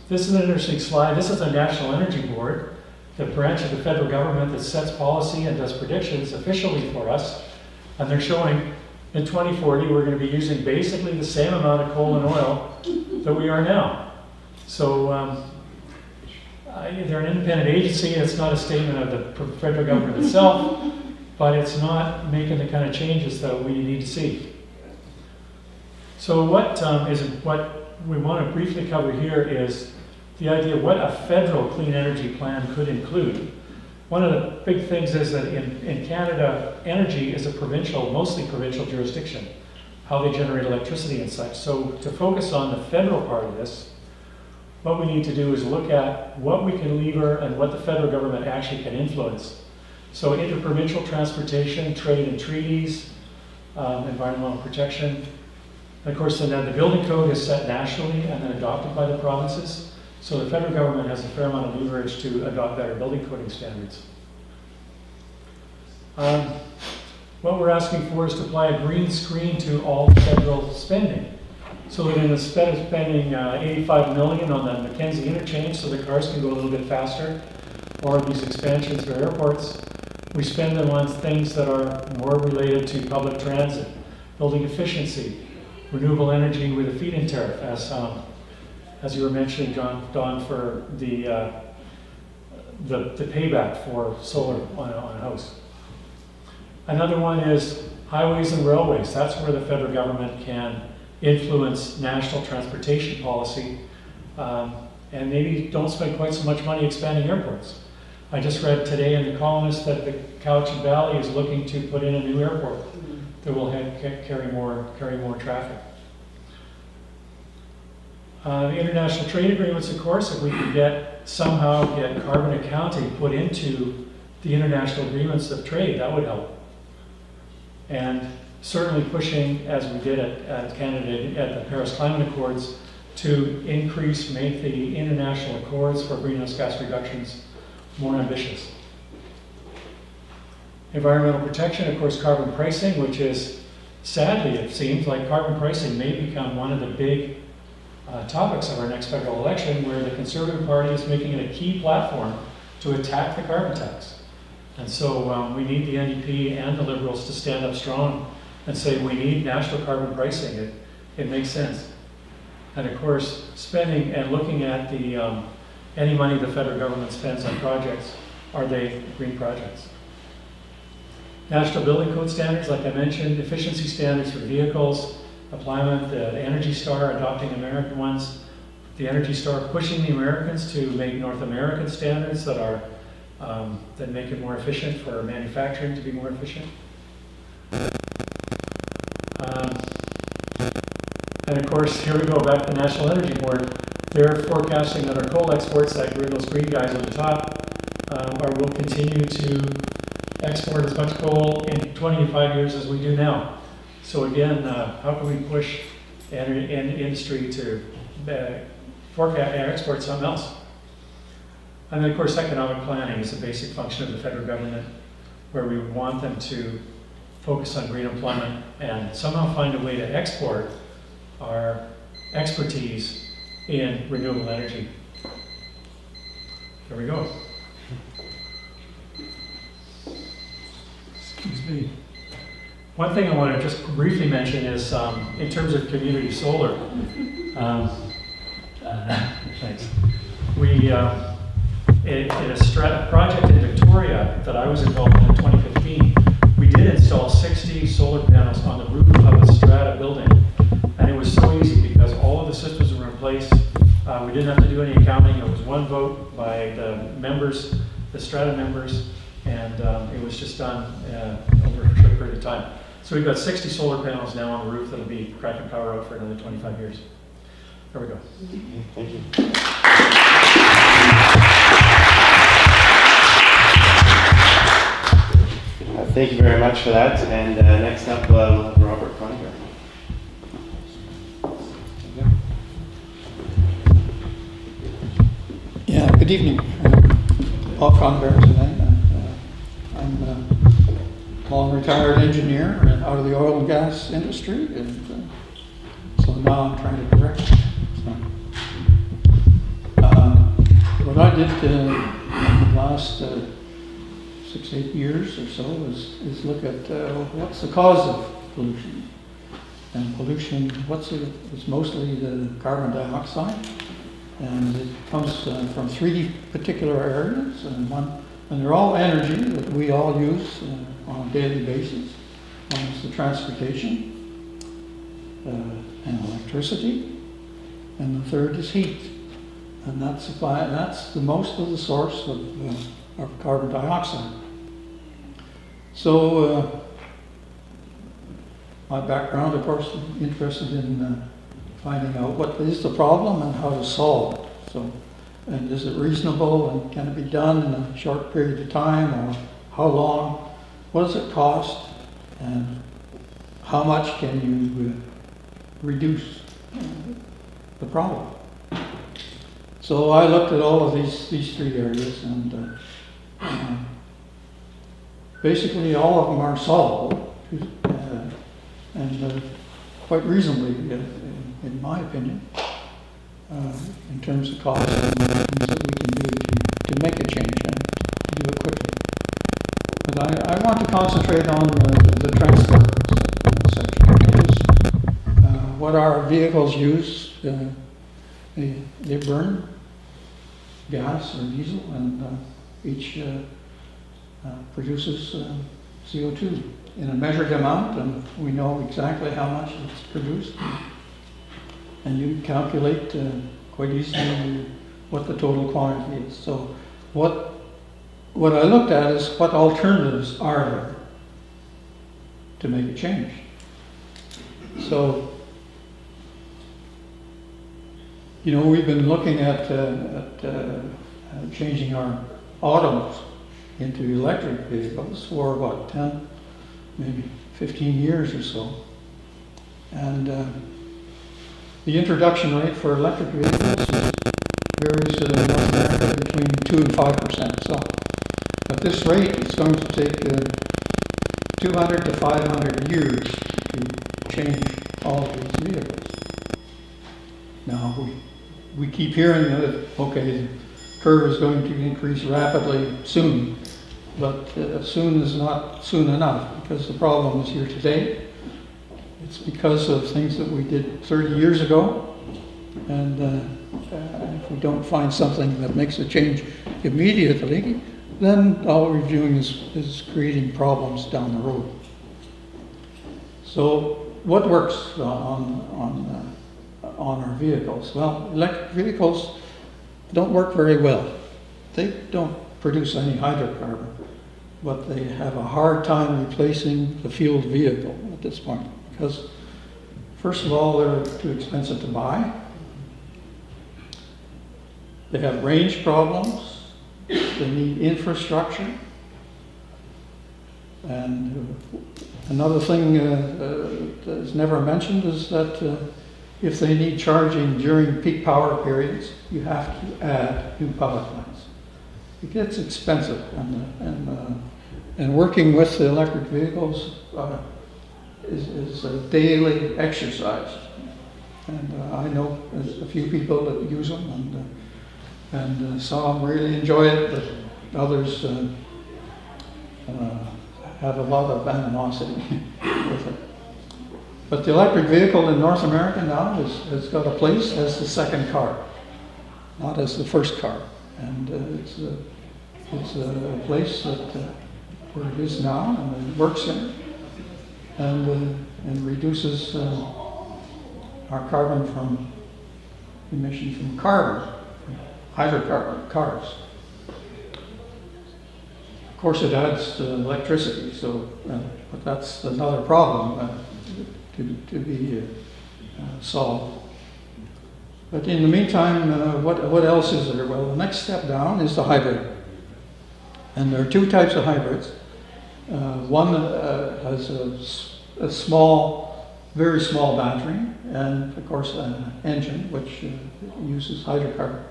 This is an interesting slide. This is the National Energy Board, the branch of the federal government that sets policy and does predictions officially for us. And they're showing in 2040 we're going to be using basically the same amount of coal and oil that we are now. So they're an independent agency. It's not a statement of the federal government itself, but it's not making the kind of changes that we need to see. So what we want to briefly cover here is the idea of what a federal clean energy plan could include. One of the big things is that in Canada, energy is a mostly provincial jurisdiction, how they generate electricity and such. So to focus on the federal part of this, what we need to do is look at what we can lever and what the federal government actually can influence. So interprovincial transportation, trade and treaties, environmental protection. And of course, then the building code is set nationally and then adopted by the provinces. So the federal government has a fair amount of leverage to adopt better building coding standards. What we're asking for is to apply a green screen to all federal spending. So that instead of spending $85 million on the Mckenzie interchange so the cars can go a little bit faster, or these expansions for airports, we spend them on things that are more related to public transit, building efficiency, renewable energy with a feed-in tariff, as you were mentioning, Don, for the payback for solar on a house. Another one is highways and railways. That's where the federal government can influence national transportation policy, and maybe don't spend quite so much money expanding airports. I just read today in The Columnist that the Cowichan Valley is looking to put in a new airport that will carry more traffic. International trade agreements, of course, if we could somehow get carbon accounting put into the international agreements of trade, that would help. And certainly pushing, as we did at Canada at the Paris Climate Accords, to make the international accords for greenhouse gas reductions more ambitious. Environmental protection, of course, carbon pricing, which is, sadly, it seems like carbon pricing may become one of the big topics of our next federal election, where the Conservative Party is making it a key platform to attack the carbon tax. And so we need the NDP and the Liberals to stand up strong and say we need national carbon pricing. It makes sense. And of course, spending and looking at the any money the federal government spends on projects, are they green projects? National building code standards, like I mentioned, efficiency standards for vehicles, applying the Energy Star, adopting American ones, the Energy Star pushing the Americans to make North American standards that make it more efficient for manufacturing to be more efficient. And of course, here we go back to the National Energy Board. They're forecasting that our coal exports, those green guys at the top, will continue to export as much coal in 25 years as we do now. So again, how can we push industry to forecast and export something else? And then of course, economic planning is a basic function of the federal government, where we want them to focus on green employment and somehow find a way to export our expertise in renewable energy. There we go. Excuse me. One thing I want to just briefly mention is in terms of community solar. Thanks. We, in a project in Victoria that I was involved in 2015, we did install 60 solar panels on the roof of a strata building. And it was so easy because all of the systems were in place. We didn't have to do any accounting. It was one vote by the members, the strata members, and it was just done over a short period of time. So we've got 60 solar panels now on the roof that'll be cracking power out for another 25 years. There we go. Thank you. Thank you very much for that. And next up, we'll have Robert Conacher. Yeah, good evening. Paul Converse, I'm a long retired engineer out of the oil and gas industry, and so now I'm trying to direct it. What I did in the last 6-8 years or so is look at what's the cause of pollution. And pollution, it's mostly the carbon dioxide. And it comes from 3 particular areas, and they're all energy that we all use on a daily basis. One is the transportation and electricity, and the third is heat, and that's the most of the source of carbon dioxide. So my background, of course, I'm interested in finding out what is the problem and how to solve it. So, and is it reasonable and can it be done in a short period of time, or how long? What does it cost, and how much can you reduce the problem? So I looked at all of these 3 areas, and basically all of them are solvable, and quite reasonably, in my opinion, in terms of cost and things that we can do to make a change and to do it quickly. But I want to concentrate on the transport section, because what our vehicles use, they burn gas or diesel, and each produces CO2 in a measured amount, and we know exactly how much it's produced. And you calculate quite easily what the total quantity is. So what I looked at is what alternatives are there to make a change. So, we've been looking at changing our autos into electric vehicles for about 10, maybe 15 years or so. And the introduction rate for electric vehicles varies in North America between 2 and 5%. So at this rate, it's going to take 200 to 500 years to change all of these vehicles. Now, we keep hearing that, okay, the curve is going to increase rapidly soon, but soon is not soon enough, because the problem is here today. It's because of things that we did 30 years ago, and if we don't find something that makes a change immediately, then all we're doing is creating problems down the road. So what works on our vehicles? Well, electric vehicles don't work very well. They don't produce any hydrocarbon, but they have a hard time replacing the fueled vehicle at this point. Because, first of all, they're too expensive to buy. They have range problems. They need infrastructure. And another thing that is never mentioned is that if they need charging during peak power periods, you have to add new power plants. It gets expensive, and And working with the electric vehicles is a daily exercise. And I know a few people that use them, and some really enjoy it, but others have a lot of animosity with it. But the electric vehicle in North America now has got a place as the second car, not as the first car. And it's a place that where it is now, and it works in, and reduces our carbon from emission from hydrocarbon cars. Of course, it adds electricity, so but that's another problem to be solved. But in the meantime, what else is there? Well, the next step down is the hybrid, and there are two types of hybrids. One has a small, very small battery, and of course an engine which uses hydrocarbon.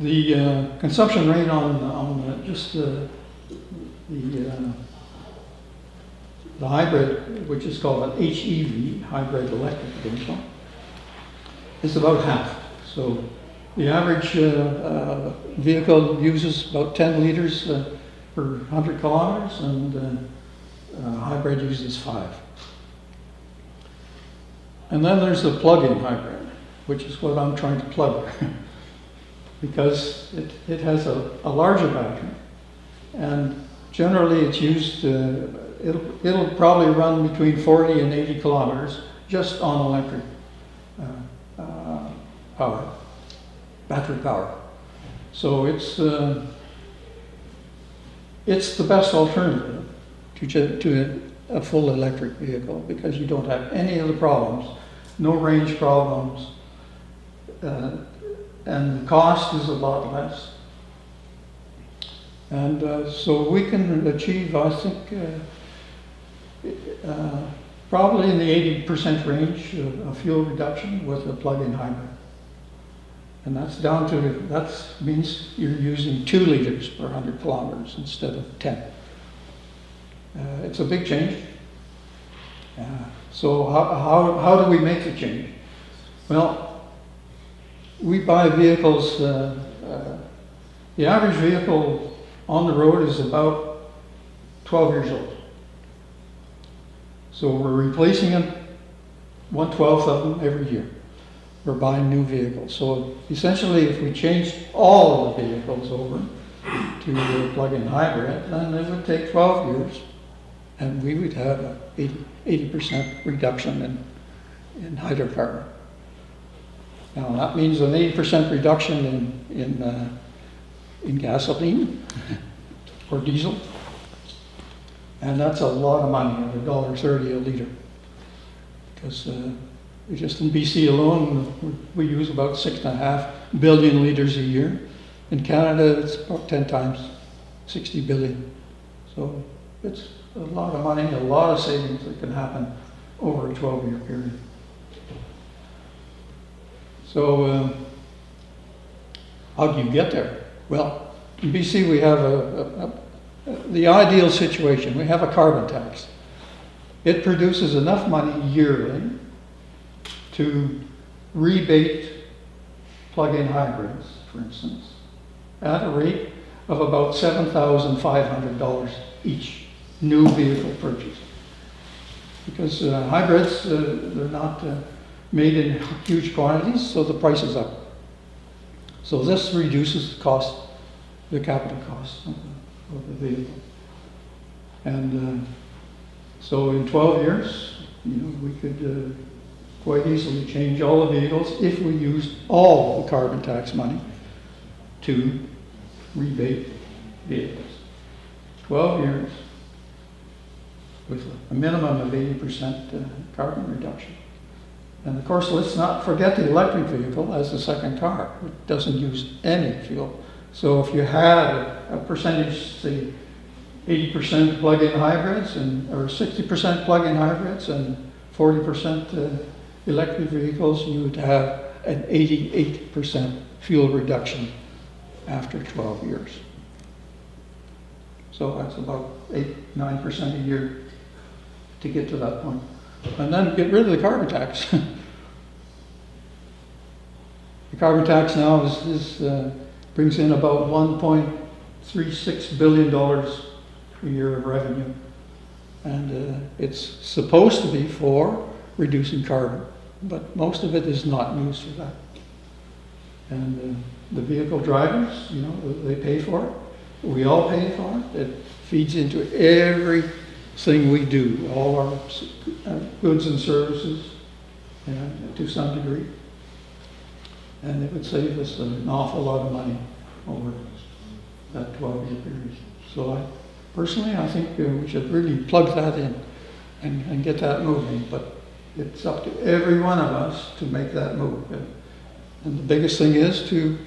The consumption rate on just the hybrid, which is called an HEV, hybrid electric vehicle, is about half. So the average vehicle uses about 10 liters per 100 kilometers, and hybrid uses 5. And then there's the plug-in hybrid, which is what I'm trying to plug, because it has a larger battery, and generally it's used, it'll probably run between 40 and 80 kilometers just on electric power, battery power. So it's the best alternative to a full electric vehicle, because you don't have any of the problems, no range problems, and the cost is a lot less. And so we can achieve, I think, probably in the 80% range of fuel reduction with a plug-in hybrid. And that means you're using 2 liters per 100 kilometers instead of 10. It's a big change. So how do we make the change? Well, we buy vehicles, the average vehicle on the road is about 12 years old. So we're replacing them, 1/12 of them every year. We're buying new vehicles. So essentially, if we changed all of the vehicles over to the plug-in hybrid, then it would take 12 years, and we would have an 80% reduction in hydrocarbon. Now that means an 80% reduction in gasoline or diesel, and that's a lot of money, at $1.30 a liter. Because just in BC alone, we use about 6.5 billion liters a year. In Canada, it's about 10 times, 60 billion. So it's a lot of money, a lot of savings that can happen over a 12-year period. So how do you get there? Well, in BC we have the ideal situation. We have a carbon tax. It produces enough money yearly to rebate plug-in hybrids, for instance, at a rate of about $7,500 each new vehicle purchase. Because hybrids, they're not made in huge quantities, so the price is up. So this reduces the cost, the capital cost of the vehicle. And so in 12 years, we could quite easily change all the vehicles if we used all the carbon tax money to rebate vehicles. 12 years with a minimum of 80% carbon reduction. And of course, let's not forget the electric vehicle as the second car. It doesn't use any fuel. So if you had a percentage, say 80% plug-in hybrids or 60% plug-in hybrids and 40% electric vehicles, you would have an 88% fuel reduction after 12 years. So that's about 8-9% a year to get to that point. And then get rid of the carbon tax. The carbon tax now brings in about $1.36 billion a year of revenue. And it's supposed to be for reducing carbon, but most of it is not used for that. And the vehicle drivers, they pay for it. We all pay for it. It feeds into everything we do, all our goods and services, to some degree. And it would save us an awful lot of money over that 12-year period. So personally, I think we should really plug that in and get that moving. But it's up to every one of us to make that move. And the biggest thing is to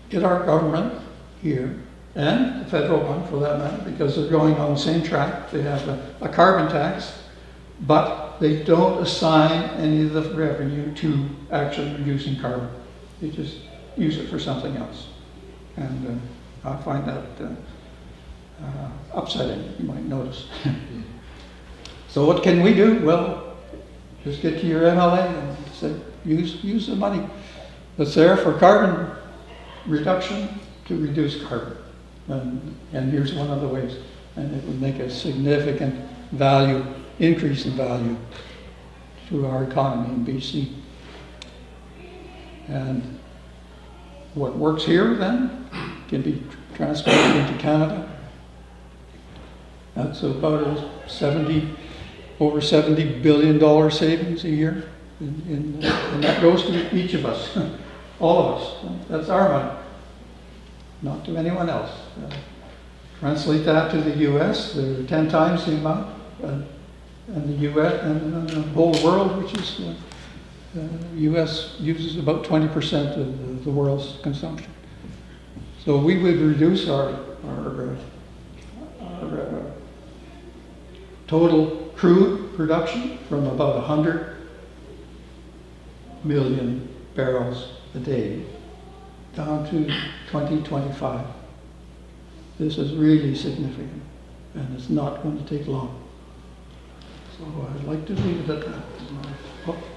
get our government here, and the federal one for that matter, because they're going on the same track. They have a carbon tax, but they don't assign any of the revenue to actually reducing carbon. They just use it for something else. And I find that upsetting, you might notice. So what can we do? Well, just get to your MLA and say, use the money that's there for carbon reduction to reduce carbon. And here's one of the ways. And it would make a significant increase in value to our economy in BC. And what works here then can be transported into Canada. That's about over $70 billion savings a year. And that goes to each of us, all of us. That's our money, not to anyone else. Translate that to the U.S., they're 10 times the amount. And the U.S. and the whole world, which is U.S. uses about 20% of the world's consumption. So we would reduce our total crude production from about 100 million barrels a day down to 2025. This is really significant, and it's not going to take long. So I'd like to leave it at that.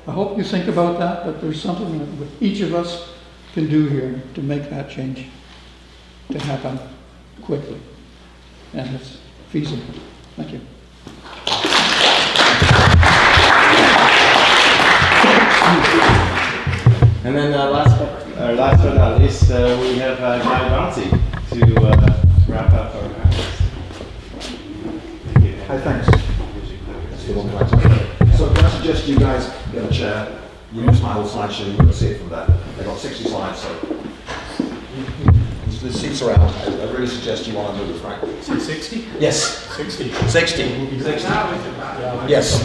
I hope you think about that, but there's something that each of us can do here to make that change to happen quickly. And it's feasible. Thank you. And then last but not least, we have Guy Bouncy to wrap up our practice. Hi, thanks. So can I suggest you guys get a chair? You use my whole slideshow, you won't see it from there. They've got 60 slides, so the seats around. I really suggest you want to move, right? 60? Yes. 60. 60. Yes.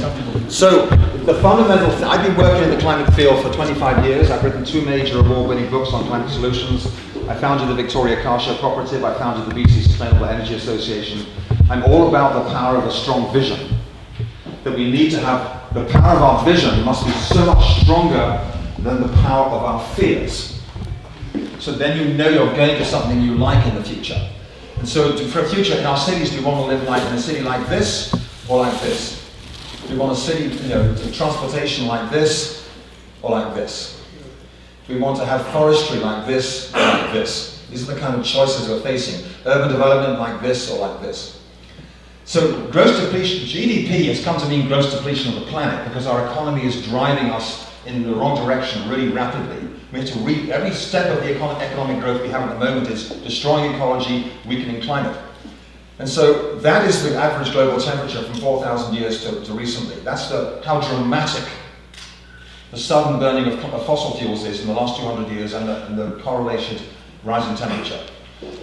So the fundamental thing, I've been working in the climate field for 25 years. I've written 2 major award-winning books on climate solutions. I founded the Victoria Car Show Cooperative. I founded the BC Sustainable Energy Association. I'm all about the power of a strong vision. That we need to have, the power of our vision must be so much stronger than the power of our fears. So then you know you're going to something you like in the future. And so for a future in our cities, do we want to live like in a city like this or like this? Do we want a city, transportation like this or like this? Do we want to have forestry like this or like this? These are the kind of choices we're facing. Urban development like this or like this. So gross depletion, GDP has come to mean gross depletion of the planet because our economy is driving us in the wrong direction really rapidly. We have to every step of the economic growth we have at the moment is destroying ecology, weakening climate. And so that is the average global temperature from 4,000 years to recently. That's how dramatic the sudden burning of fossil fuels is in the last 200 years and the correlated rise in temperature.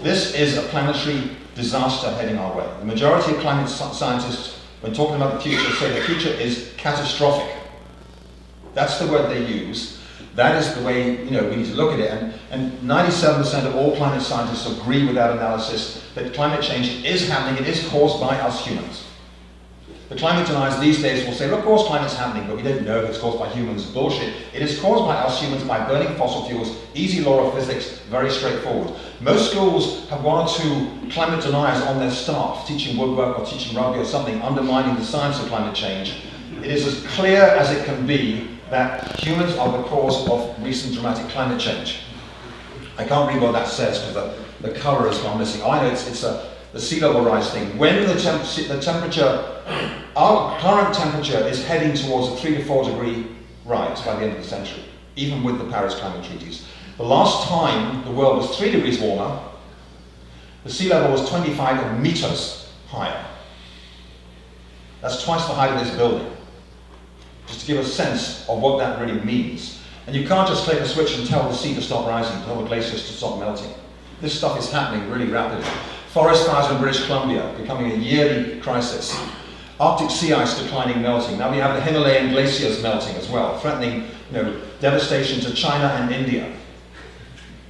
This is a planetary disaster heading our way. The majority of climate scientists, when talking about the future, say the future is catastrophic. That's the word they use. That is the way we need to look at it. And 97% of all climate scientists agree with that analysis that climate change is happening. It is caused by us humans. The climate deniers these days will say, well, of course climate's happening, but we don't know if it's caused by humans. Bullshit. It is caused by us humans by burning fossil fuels. Easy law of physics, very straightforward. Most schools have one or two climate deniers on their staff, teaching woodwork or teaching rugby or something, undermining the science of climate change. It is as clear as it can be that humans are the cause of recent dramatic climate change. I can't read what that says because the colour has gone missing. I know it's the sea level rise thing. When the temperature, our current temperature is heading towards a 3 to 4 degree rise by the end of the century, even with the Paris climate treaties. The last time the world was 3 degrees warmer, the sea level was 25 meters higher. That's twice the height of this building. Just to give a sense of what that really means. And you can't just flip a switch and tell the sea to stop rising, tell the glaciers to stop melting. This stuff is happening really rapidly. Forest fires in British Columbia becoming a yearly crisis. Arctic sea ice declining, melting. Now we have the Himalayan glaciers melting as well, threatening devastation to China and India,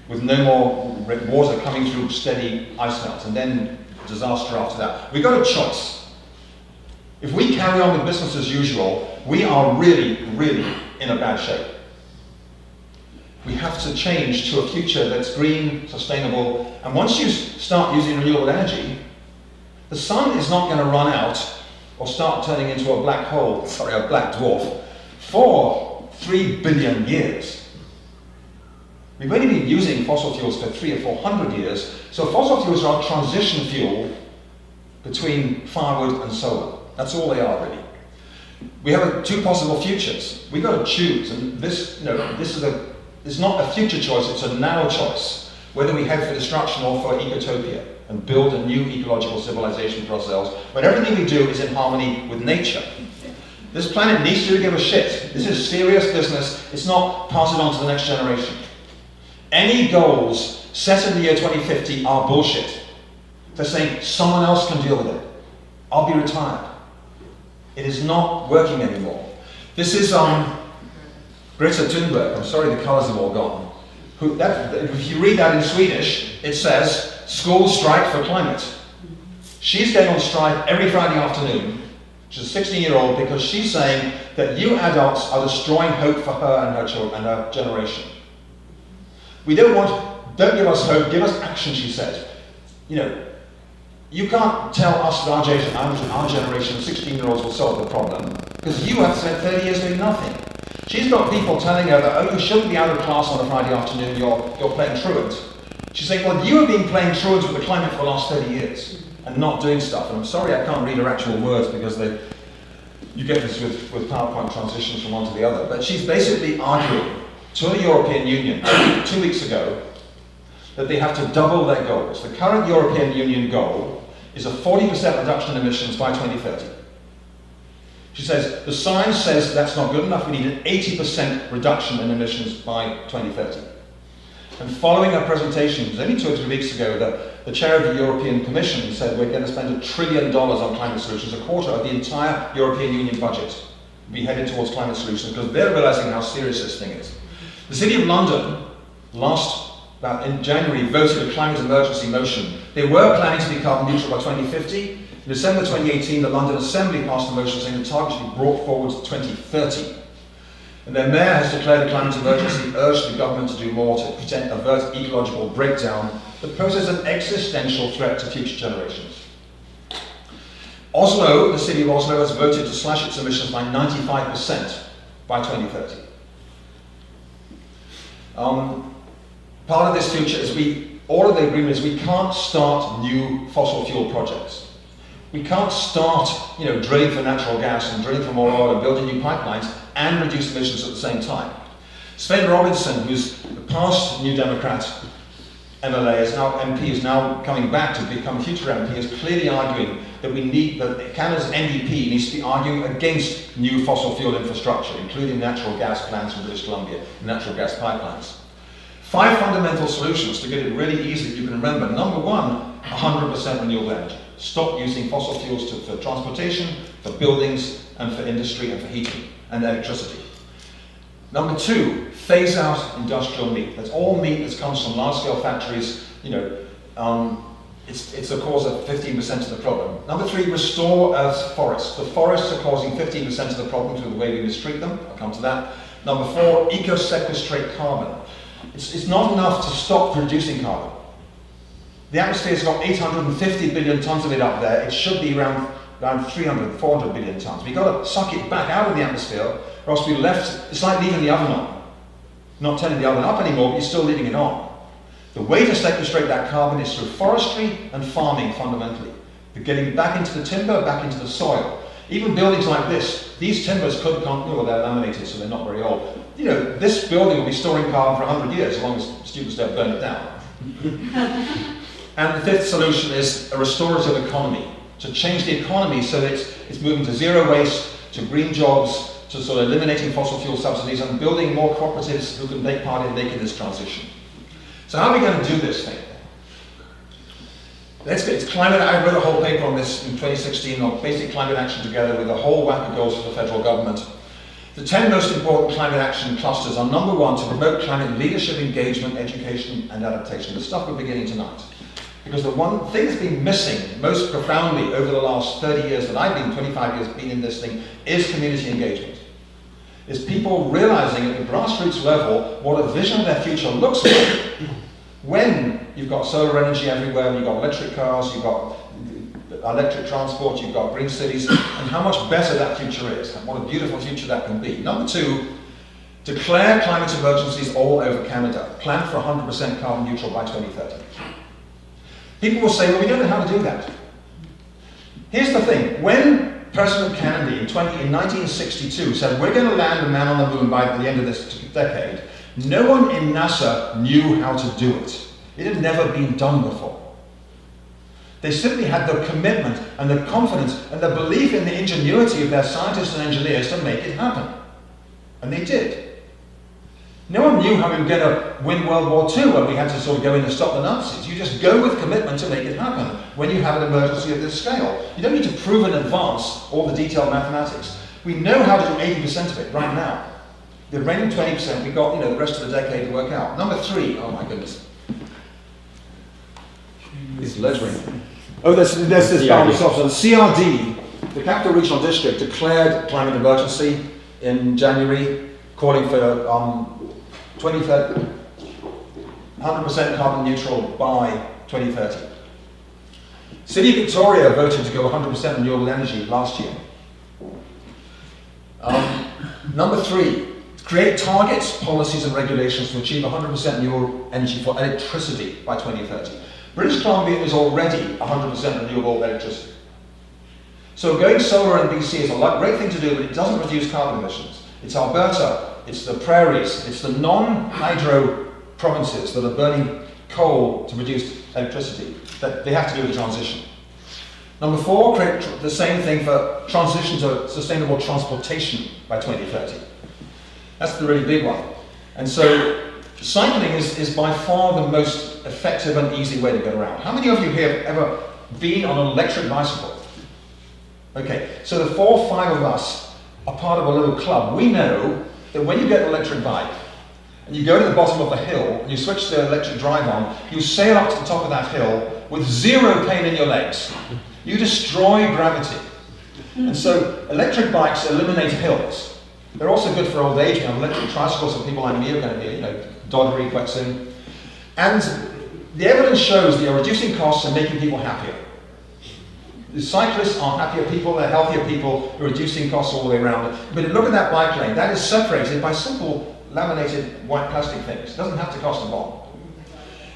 with no more water coming through steady ice melt, and then disaster after that. We've got a choice. If we carry on with business as usual, we are really, really in a bad shape. We have to change to a future that's green, sustainable, and once you start using renewable energy, the sun is not going to run out or start turning into a black hole, a black dwarf, for 3 billion years. We've only been using fossil fuels for 300 or 400 years, so fossil fuels are a transition fuel between firewood and solar. That's all they are, really. We have two possible futures. We've got to choose, and this is not a future choice, it's a now choice, whether we head for destruction or for ecotopia and build a new ecological civilization for ourselves, when everything we do is in harmony with nature. This planet needs to give a shit. This is serious business. It's not pass it on to the next generation. Any goals set in the year 2050 are bullshit. They're saying someone else can deal with it. I'll be retired. It is not working anymore. This is Greta Thunberg. I'm sorry the colours have all gone. If you read that in Swedish, it says, "Schools strike for climate." She's going on strike every Friday afternoon. She's a 16-year-old because she's saying that you adults are destroying hope for her and her children and her generation. Don't give us hope, give us action, she said. You can't tell us that our generation of 16-year-olds will solve the problem, because you have spent 30 years doing nothing. She's got people telling her that, oh, you shouldn't be out of class on a Friday afternoon, you're playing truant. She's saying, well, you have been playing truant with the climate for the last 30 years and not doing stuff. And I'm sorry I can't read her actual words because you get this with PowerPoint transitions from one to the other. But she's basically arguing to the European Union 2 weeks ago that they have to double their goals. The current European Union goal is a 40% reduction in emissions by 2030. She says, the science says that's not good enough, we need an 80% reduction in emissions by 2030. And following her presentation, it was only 2 or 3 weeks ago, that the chair of the European Commission said we're going to spend $1 trillion on climate solutions, a quarter of the entire European Union budget will be headed towards climate solutions, because they're realizing how serious this thing is. The City of London, in January, voted a climate emergency motion. They were planning to be carbon neutral by 2050. In December 2018, the London Assembly passed a motion saying the target should be brought forward to 2030. And their mayor has declared a climate emergency, urged the government to do more to avert ecological breakdown that poses an existential threat to future generations. Oslo, the city of Oslo, has voted to slash its emissions by 95% by 2030. Part of this future is all of the agreement is we can't start new fossil fuel projects. We can't start, drilling for natural gas and drilling for more oil and building new pipelines and reduce emissions at the same time. Sven Robinson, who's the past New Democrat MP, is now coming back to become a future MP, is clearly arguing that Canada's NDP needs to be arguing against new fossil fuel infrastructure, including natural gas plants in British Columbia and natural gas pipelines. 5 fundamental solutions to get it really easy you can remember. Number 1, 100% renewable energy. Stop using fossil fuels for transportation, for buildings, and for industry, and for heating and electricity. Number 2, phase out industrial meat. That's all meat that comes from large-scale factories. It's a cause of 15% of the problem. Number 3, restore Earth's forests. The forests are causing 15% of the problem through the way we mistreat them. I'll come to that. Number 4, eco-sequestrate carbon. It's not enough to stop producing carbon. The atmosphere's got 850 billion tons of it up there. It should be around 300, 400 billion tons. We've got to suck it back out of the atmosphere, or else we're left, it's like leaving the oven on. Not turning the oven up anymore, but you're still leaving it on. The way to sequestrate that carbon is through forestry and farming, fundamentally. But getting back into the timber, back into the soil. Even buildings like this, these timbers could come, well, they're laminated, so they're not very old. You know, this building will be storing carbon for 100 years, as long as students don't burn it down. And the fifth solution is a restorative economy. To change the economy so that it's moving to zero waste, to green jobs, to sort of eliminating fossil fuel subsidies and building more cooperatives who can take part in making this transition. So how are we going to do this thing? It's climate. I wrote a whole paper on this in 2016 on basic climate action together with a whole whack of goals for the federal government. The 10 most important climate action clusters are: number one, to promote climate leadership, engagement, education and adaptation. The stuff we're beginning tonight. Because the one thing that's been missing most profoundly over the last 30 years that I've been, 25 years been in this thing, is community engagement. Is people realizing at the grassroots level what a vision of their future looks like when you've got solar energy everywhere, you've got electric cars, you've got electric transport, you've got green cities, and how much better that future is, and what a beautiful future that can be. Number two, declare climate emergencies all over Canada. Plan for 100% carbon neutral by 2030. People will say, well, we don't know how to do that. Here's the thing. When President Kennedy in 1962 said, we're going to land a man on the moon by the end of this decade, no one in NASA knew how to do it. It had never been done before. They simply had the commitment and the confidence and the belief in the ingenuity of their scientists and engineers to make it happen. And they did. No one knew how we were going to win World War II when we had to sort of go in and stop the Nazis. You just go with commitment to make it happen when you have an emergency of this scale. You don't need to prove in advance all the detailed mathematics. We know how to do 80% of it right now. The remaining 20%, we've got, the rest of the decade to work out. Number three, oh my goodness. It's lettering. Oh, there's this boundary software. The CRD, the Capital Regional District, declared climate emergency in January, calling for 2030, 100% carbon neutral by 2030. City of Victoria voted to go 100% renewable energy last year. Number three, create targets, policies and regulations to achieve 100% renewable energy for electricity by 2030. British Columbia is already 100% renewable electricity. So going solar in BC is a great thing to do, but it doesn't reduce carbon emissions. It's Alberta, it's the prairies, it's the non-hydro provinces that are burning coal to produce electricity that they have to do the transition. Number four, create the same thing for transition to sustainable transportation by 2030. That's the really big one. And so cycling is by far the most effective and easy way to get around. How many of you here have ever been on an electric bicycle? Okay, so the 4 or 5 of us are part of a little club. We know that when you get an electric bike and you go to the bottom of the hill and you switch the electric drive on, you sail up to the top of that hill with zero pain in your legs. You destroy gravity. And so electric bikes eliminate hills. They're also good for old age. You have electric tricycles, so people like me are going to be, doddery quite soon. And the evidence shows they are reducing costs and making people happier. The cyclists are happier people, they're healthier people, they're reducing costs all the way around. But look at that bike lane. That is separated by simple laminated white plastic things. It doesn't have to cost a bomb.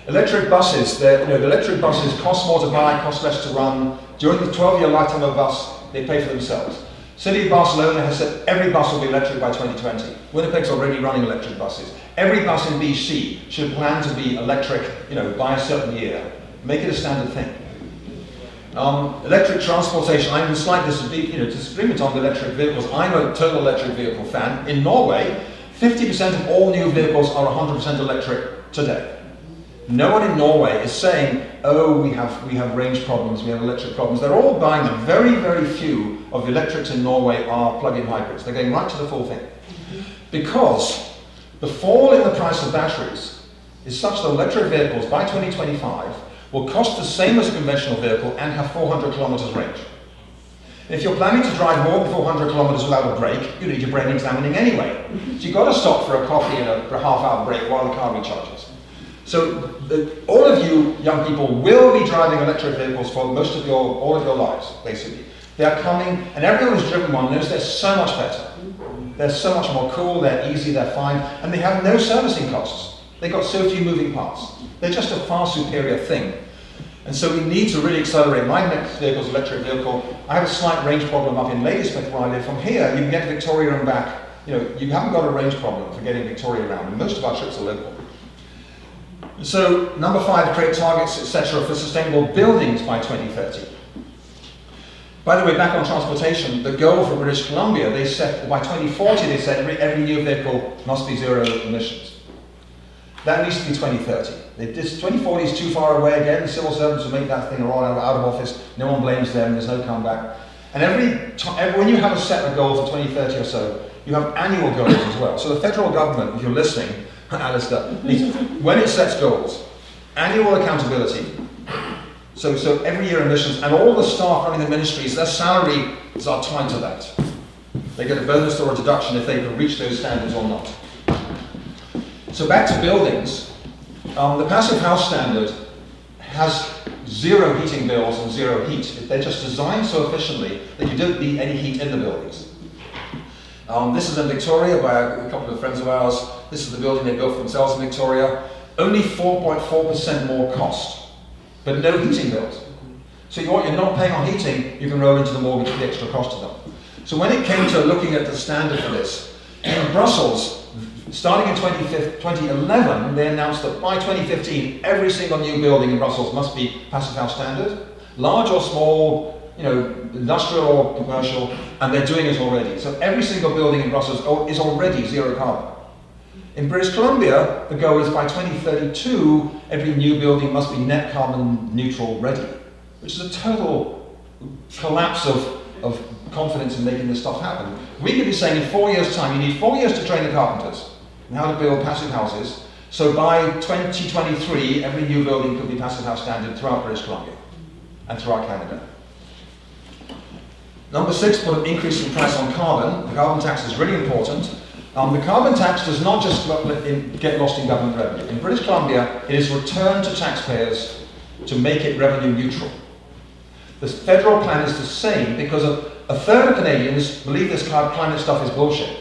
Electric buses, the electric buses cost more to buy, cost less to run. During the 12-year lifetime of a bus, they pay for themselves. City of Barcelona has said every bus will be electric by 2020. Winnipeg's already running electric buses. Every bus in BC should plan to be electric, by a certain year. Make it a standard thing. Electric transportation, I'm in slight disagreement on the electric vehicles. I'm a total electric vehicle fan. In Norway, 50% of all new vehicles are 100% electric today. No one in Norway is saying, oh, we have range problems, we have electric problems. They're all buying them. Very, very few of the electrics in Norway are plug-in hybrids. They're going right to the full thing. Because the fall in the price of batteries is such that electric vehicles by 2025 will cost the same as a conventional vehicle and have 400 kilometers range. And if you're planning to drive more than 400 kilometers without a brake, you need your brain examining anyway. So you've got to stop for a coffee and for a half-hour break while the car recharges. So all of you young people will be driving electric vehicles for all of your lives, basically. They are coming, and everyone who's driven one knows they're so much better. They're so much more cool, they're easy, they're fine, and they have no servicing costs. They've got so few moving parts. They're just a far superior thing. And so we need to really accelerate. My next vehicle is an electric vehicle. I have a slight range problem up in Ladysmith where I live. From here, you can get to Victoria and back. You know, you haven't got a range problem for getting Victoria around, and most of our trips are local. So, number 5, create targets, etc., for sustainable buildings by 2030. By the way, back on transportation, the goal for British Columbia, they set, by 2040, they said every new vehicle must be zero emissions. That needs to be 2030. 2040 is too far away again. The civil servants will make that thing roll out of office. No one blames them. There's no comeback. And when you have a set goal for 2030 or so, you have annual goals as well. So the federal government, if you're listening, Alistair, when it sets goals, annual accountability. So every year emissions, and all the staff running the ministries, their salaries are tied to that. They get a bonus or a deduction if they can reach those standards or not. So back to buildings, the passive house standard has zero heating bills and zero heat. They're just designed so efficiently that you don't need any heat in the buildings. This is in Victoria by a couple of friends of ours. This is the building they built for themselves in Victoria. Only 4.4% more cost, but no heating bills. So what you're not paying on heating, you can roll into the mortgage for the extra cost of them. So when it came to looking at the standard for this, in Brussels, starting in 2011, they announced that by 2015, every single new building in Brussels must be passive house standard, large or small, industrial or commercial, and they're doing it already. So every single building in Brussels is already zero carbon. In British Columbia, the goal is by 2032, every new building must be net carbon neutral ready, which is a total collapse of confidence in making this stuff happen. We could be saying in 4 years' time, you need 4 years to train the carpenters on how to build passive houses. So by 2023, every new building could be passive house standard throughout British Columbia and throughout Canada. Number 6, put an increase in price on carbon. The carbon tax is really important. The carbon tax does not just get lost in government revenue. In British Columbia, it is returned to taxpayers to make it revenue neutral. The federal plan is the same because a third of Canadians believe this climate stuff is bullshit.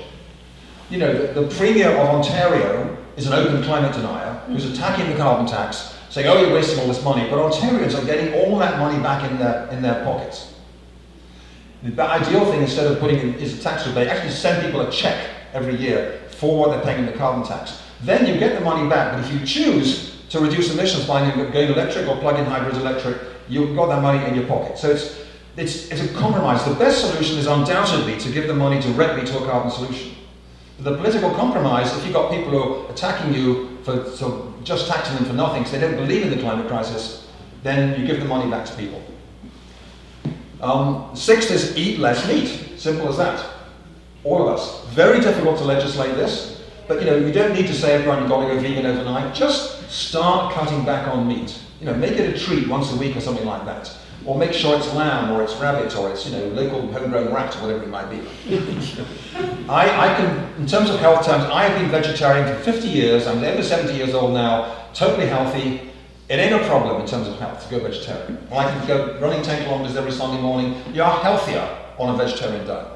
You know, the Premier of Ontario is an open climate denier who's attacking the carbon tax, saying, oh, you're wasting all this money, but Ontarians are getting all that money back in their pockets. The ideal thing, instead of putting in is a tax rebate, actually send people a check every year for what they're paying in the carbon tax. Then you get the money back, but if you choose to reduce emissions by going electric or plug-in hybrid electric, you've got that money in your pocket. So it's a compromise. The best solution is undoubtedly to give the money directly to a carbon solution. The political compromise, if you've got people who are attacking you for just taxing them for nothing because they don't believe in the climate crisis, then you give the money back to people. 6th is eat less meat. Simple as that. All of us. Very difficult to legislate this, but you don't need to say everyone you've got to go vegan overnight. Just start cutting back on meat. Make it a treat once a week or something like that. Or make sure it's lamb or it's rabbit or it's local homegrown rat or whatever it might be. I can, in terms of health terms, I have been vegetarian for 50 years. I'm over 70 years old now, totally healthy. It ain't a problem in terms of health to go vegetarian. I can go running 10 kilometers every Sunday morning. You are healthier on a vegetarian diet.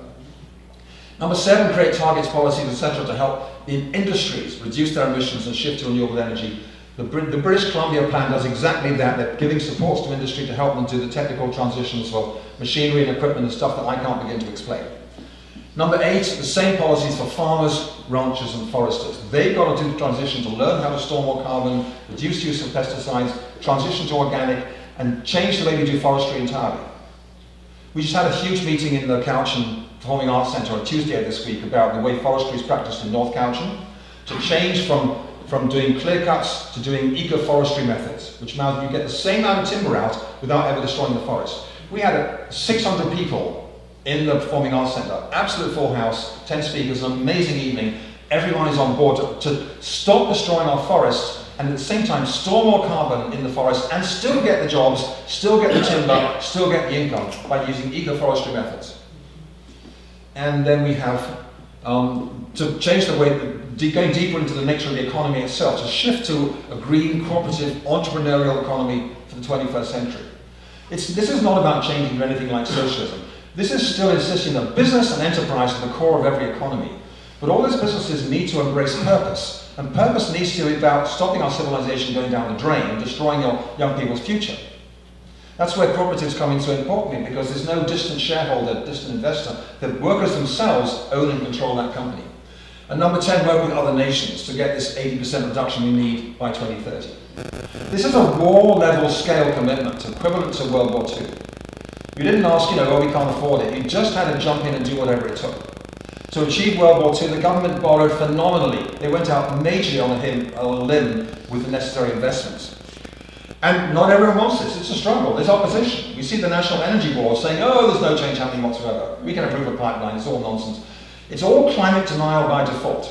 Number 7, create targets, policies, etc. to help the industries reduce their emissions and shift to renewable energy. The British Columbia plan does exactly that. They're giving supports to industry to help them do the technical transitions for machinery and equipment and stuff that I can't begin to explain. Number 8, the same policies for farmers, ranchers and foresters. They've got to do the transition to learn how to store more carbon, reduce use of pesticides, transition to organic, and change the way we do forestry entirely. We just had a huge meeting in the Cowichan Performing Arts Centre on Tuesday of this week about the way forestry is practiced in North Cowichan, to change from doing clear cuts to doing eco-forestry methods, which means you get the same amount of timber out without ever destroying the forest. We had 600 people in the Performing Arts Centre, absolute full house, 10 speakers, an amazing evening. Everyone is on board to stop destroying our forests and at the same time store more carbon in the forest and still get the jobs, still get the timber, still get the income by using eco-forestry methods. And then we have to change the way going deeper into the nature of the economy itself, to shift to a green, cooperative, entrepreneurial economy for the 21st century. This is not about changing to anything like socialism. This is still insisting that business and enterprise are the core of every economy. But all those businesses need to embrace purpose. And purpose needs to be about stopping our civilization going down the drain and destroying your young people's future. That's where cooperatives come in so importantly, because there's no distant shareholder, distant investor. The workers themselves own and control that company. And number 10, work with other nations to get this 80% reduction we need by 2030. This is a war-level scale commitment, equivalent to World War II. You didn't ask, we can't afford it. You just had to jump in and do whatever it took. To achieve World War II, the government borrowed phenomenally. They went out majorly on a limb with the necessary investments. And not everyone wants this. It's a struggle. There's opposition. We see the National Energy Board saying, there's no change happening whatsoever. We can approve a pipeline. It's all nonsense. It's all climate denial by default.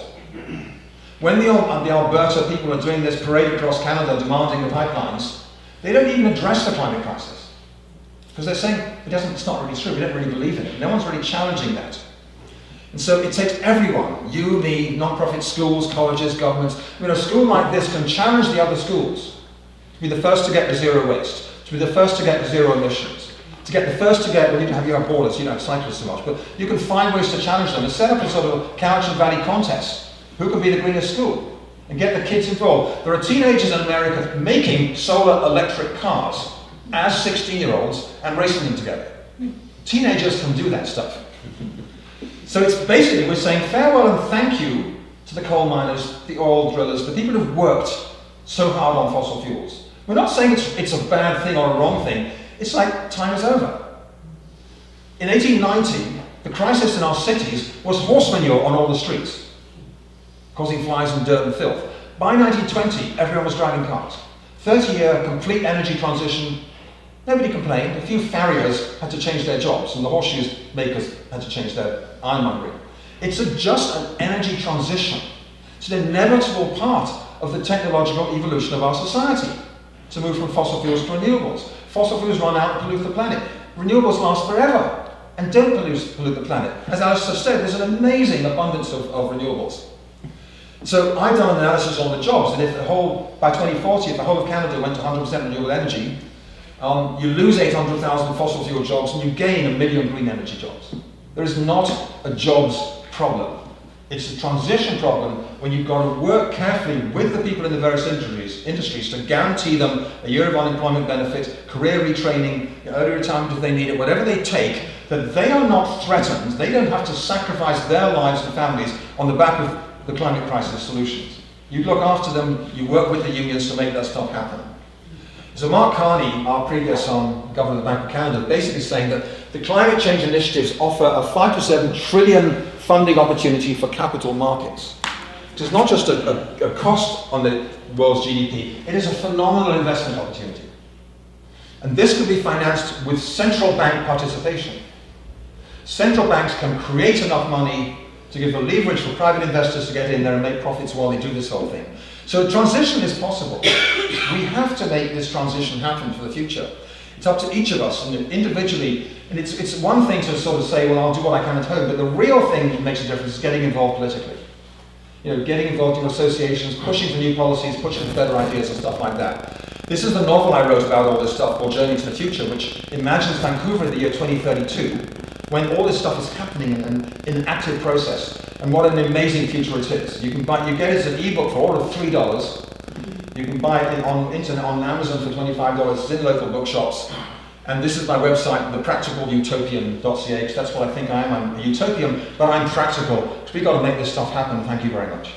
When the Alberta people are doing this parade across Canada demanding the pipelines, they don't even address the climate crisis. Because they're saying, it's not really true. We don't really believe in it. No one's really challenging that. And so it takes everyone, you, me, non-profit schools, colleges, governments. A school like this can challenge the other schools to be the first to get to zero waste, to be the first to get to zero emissions, to get the first to get, you have borders, you don't have cyclists so much, but you can find ways to challenge them and set up a sort of Cowichan Valley contest. Who can be the greenest school? And get the kids involved. There are teenagers in America making solar electric cars as 16-year-olds and racing them together. Teenagers can do that stuff. So it's basically, we're saying farewell and thank you to the coal miners, the oil drillers, the people who've worked so hard on fossil fuels. We're not saying it's a bad thing or a wrong thing. It's like time is over. In 1890, the crisis in our cities was horse manure on all the streets, causing flies and dirt and filth. By 1920, everyone was driving cars. 30-year complete energy transition. Nobody complained. A few farriers had to change their jobs, and the horseshoes makers had to change their ironmongery. It's just an energy transition. It's an inevitable part of the technological evolution of our society, to move from fossil fuels to renewables. Fossil fuels run out and pollute the planet. Renewables last forever and don't pollute the planet. As Alistair said, there's an amazing abundance of renewables. So I've done an analysis on the jobs, and if by 2040, if the whole of Canada went to 100% renewable energy, you lose 800,000 fossil fuel jobs and you gain 1 million green energy jobs. There is not a jobs problem. It's a transition problem when you've got to work carefully with the people in the various industries to guarantee them a year of unemployment benefit, career retraining, early retirement if they need it, whatever they take, that they are not threatened. They don't have to sacrifice their lives and families on the back of the climate crisis solutions. You look after them, you work with the unions to make that stuff happen. So Mark Carney, our previous governor of the Bank of Canada, basically saying that the climate change initiatives offer a 5 to 7 trillion funding opportunity for capital markets. It's not just a cost on the world's GDP, it is a phenomenal investment opportunity. And this could be financed with central bank participation. Central banks can create enough money to give the leverage for private investors to get in there and make profits while they do this whole thing. So transition is possible. We have to make this transition happen for the future. It's up to each of us and individually. And it's one thing to sort of say, well, I'll do what I can at home, but the real thing that makes a difference is getting involved politically. Getting involved in associations, pushing for new policies, pushing for better ideas and stuff like that. This is the novel I wrote about all this stuff called Journey to the Future, which imagines Vancouver in the year 2032, when all this stuff is happening in an active process. And what an amazing future it is. You get it as an ebook for all of $3. You can buy it on internet, on Amazon for $25. It's in local bookshops. And this is my website, thepracticalutopian.ca, because that's what I think I am. I'm a utopian, but I'm practical. Because we've got to make this stuff happen. Thank you very much.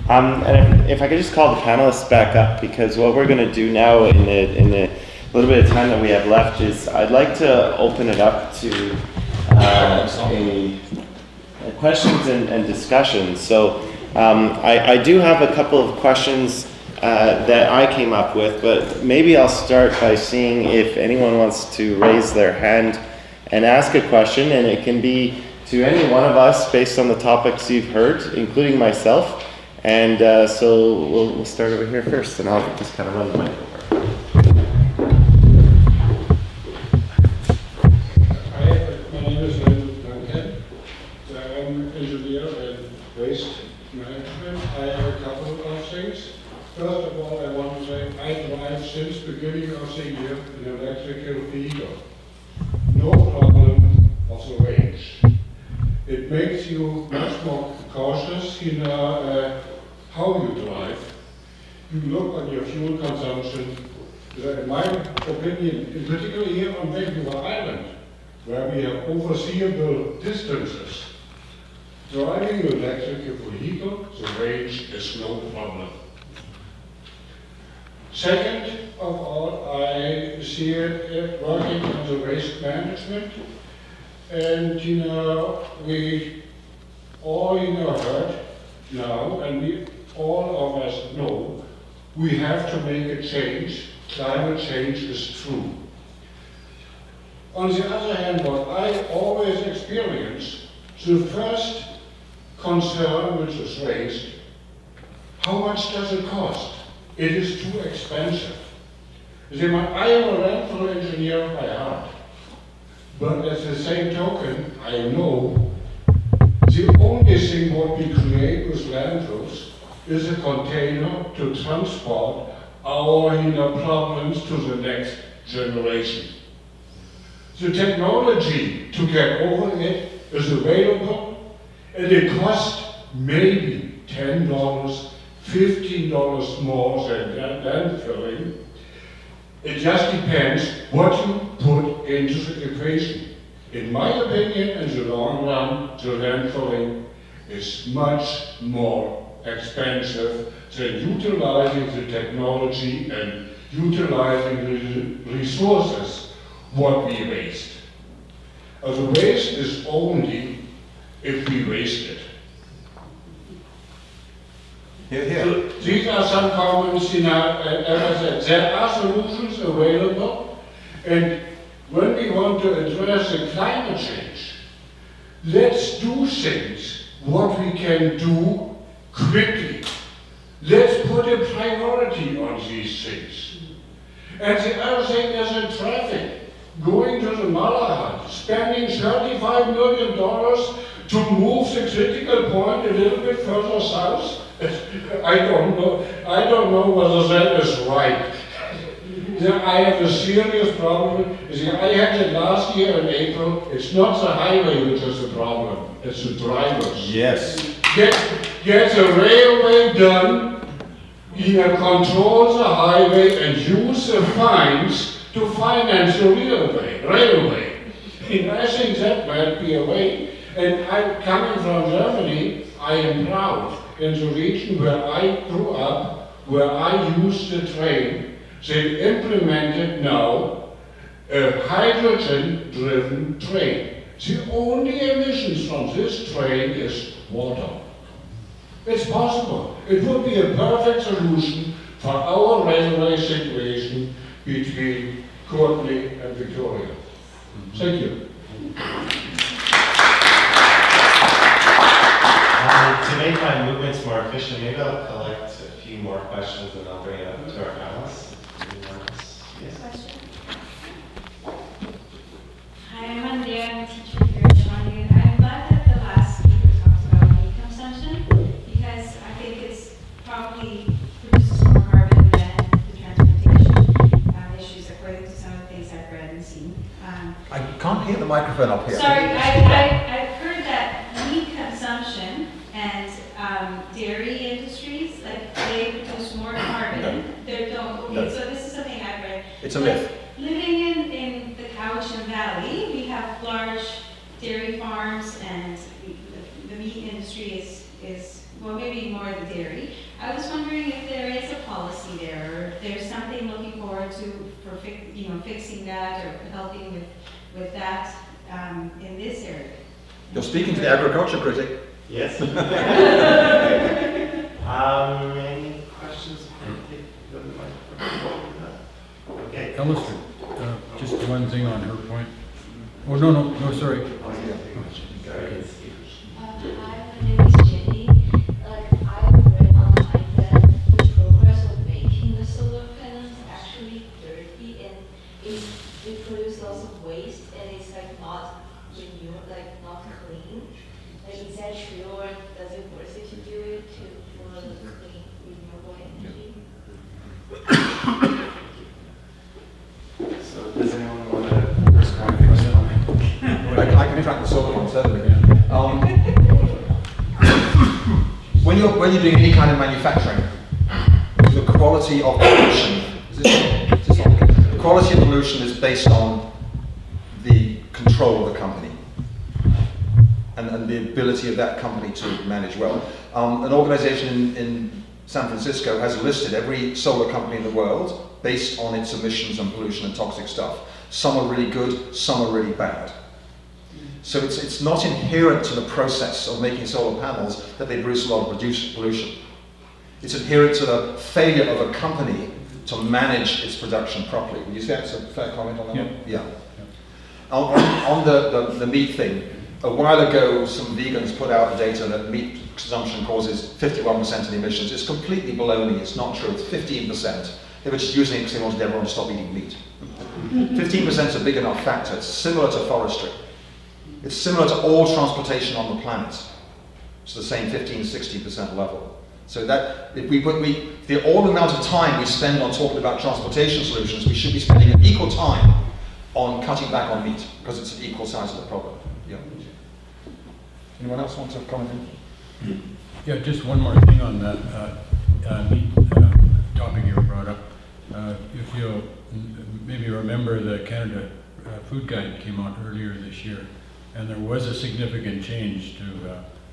And if I could just call the panelists back up, because what we're going to do now in the little bit of time that we have left is I'd like to open it up to questions and discussions. So I do have a couple of questions that I came up with, but maybe I'll start by seeing if anyone wants to raise their hand and ask a question, and it can be to any one of us based on the topics you've heard, including myself. And so we'll start over here first, and I'll just kind of run the mic over. waste management, I have a couple of things. First of all, I want to say I drive since beginning of the year an electrical vehicle. No problem of the range. It makes you much more cautious, how you drive. You look on your fuel consumption. In my opinion, in particular here on Vancouver Island, where we have overseeable distances, driving an electric vehicle, the range is no problem. Second of all, I see it working on the waste management. And we all heard now, and we all of us know, we have to make a change. Climate change is true. On the other hand, what I always experience, the first concern which is raised, how much does it cost? It is too expensive. I am a landfill engineer by heart, but at the same token, I know the only thing what we create with landfills is a container to transport our problems to the next generation. The technology to get over it is available, and it costs maybe $10, $15 more than landfilling. It just depends what you put into the equation. In my opinion, in the long run, the landfilling is much more expensive than utilizing the technology and utilizing the resources what we waste. The waste is only if we waste it. So these are some comments, as I said, there are solutions available, and when we want to address the climate change, let's do things what we can do quickly. Let's put a priority on these things. And the other thing is in traffic. Going to the Malahide, spending $35 million to move the critical point a little bit further south. I don't know whether that is right. I have a serious problem. I had it last year in April. It's not the highway which is the problem, it's the drivers. Yes. Get the railway done, control the highway and use the fines to finance the railway. I think that might be a way. And I'm coming from Germany, I am proud. In the region where I grew up, where I used the train, they implemented now a hydrogen-driven train. The only emissions from this train is water. It's possible. It would be a perfect solution for our railway situation between Courtney and Victoria. Thank you. To make my movements more efficient, maybe I'll collect a few more questions and I'll bring it up to our panelists. Yes. Question. Hi, I'm Andrea. I'm a teacher here at Shawnigan. I'm glad that the last speaker talked about meat consumption because I think it's probably produces more carbon than the transportation issues according to some of the things I've read and seen. I can't hear the microphone up here. Sorry, I've heard that meat consumption and dairy industries, like they produce more carbon. No. They don't. Okay, No. so this is something I've read. It's a myth. Living in the Cowichan Valley, we have large dairy farms, and the meat industry is well, maybe more the dairy. I was wondering if there is a policy there, or if there's something looking forward to for fixing that or helping with that in this area. You're speaking to the agriculture critic. Yes. Any questions? Okay. Alistair, just one thing on her point. Oh, no, sorry. Hi, my name is Jenny. I've read online that the progress of making the solar panels actually dirty and it produces lots of waste and it's not renewable, not clean. Is that true or does it worse solar farms, certainly. When you're doing any kind of manufacturing, the quality of pollution, the quality of pollution is based on the control of the company and the ability of that company to manage well. An organization in San Francisco has listed every solar company in the world based on its emissions and pollution and toxic stuff. Some are really good, some are really bad. So it's not inherent to the process of making solar panels that they produce a lot of pollution. It's inherent to the failure of a company to manage its production properly. Would you say that's a fair comment on that one? Yeah. On the meat thing, a while ago some vegans put out data that meat consumption causes 51% of the emissions. It's completely baloney, it's not true, it's 15%. They were just using it because they wanted everyone to stop eating meat. 15% is a big enough factor. It's similar to forestry. It's similar to all transportation on the planet. It's the same 15-60% level. So that if all the amount of time we spend on talking about transportation solutions, we should be spending an equal time on cutting back on meat, because it's an equal size of the problem. Yeah. Anyone else want to comment? Yeah, just one more thing on that meat topic you brought up. If you'll maybe remember, the Canada Food Guide came out earlier this year, and there was a significant change to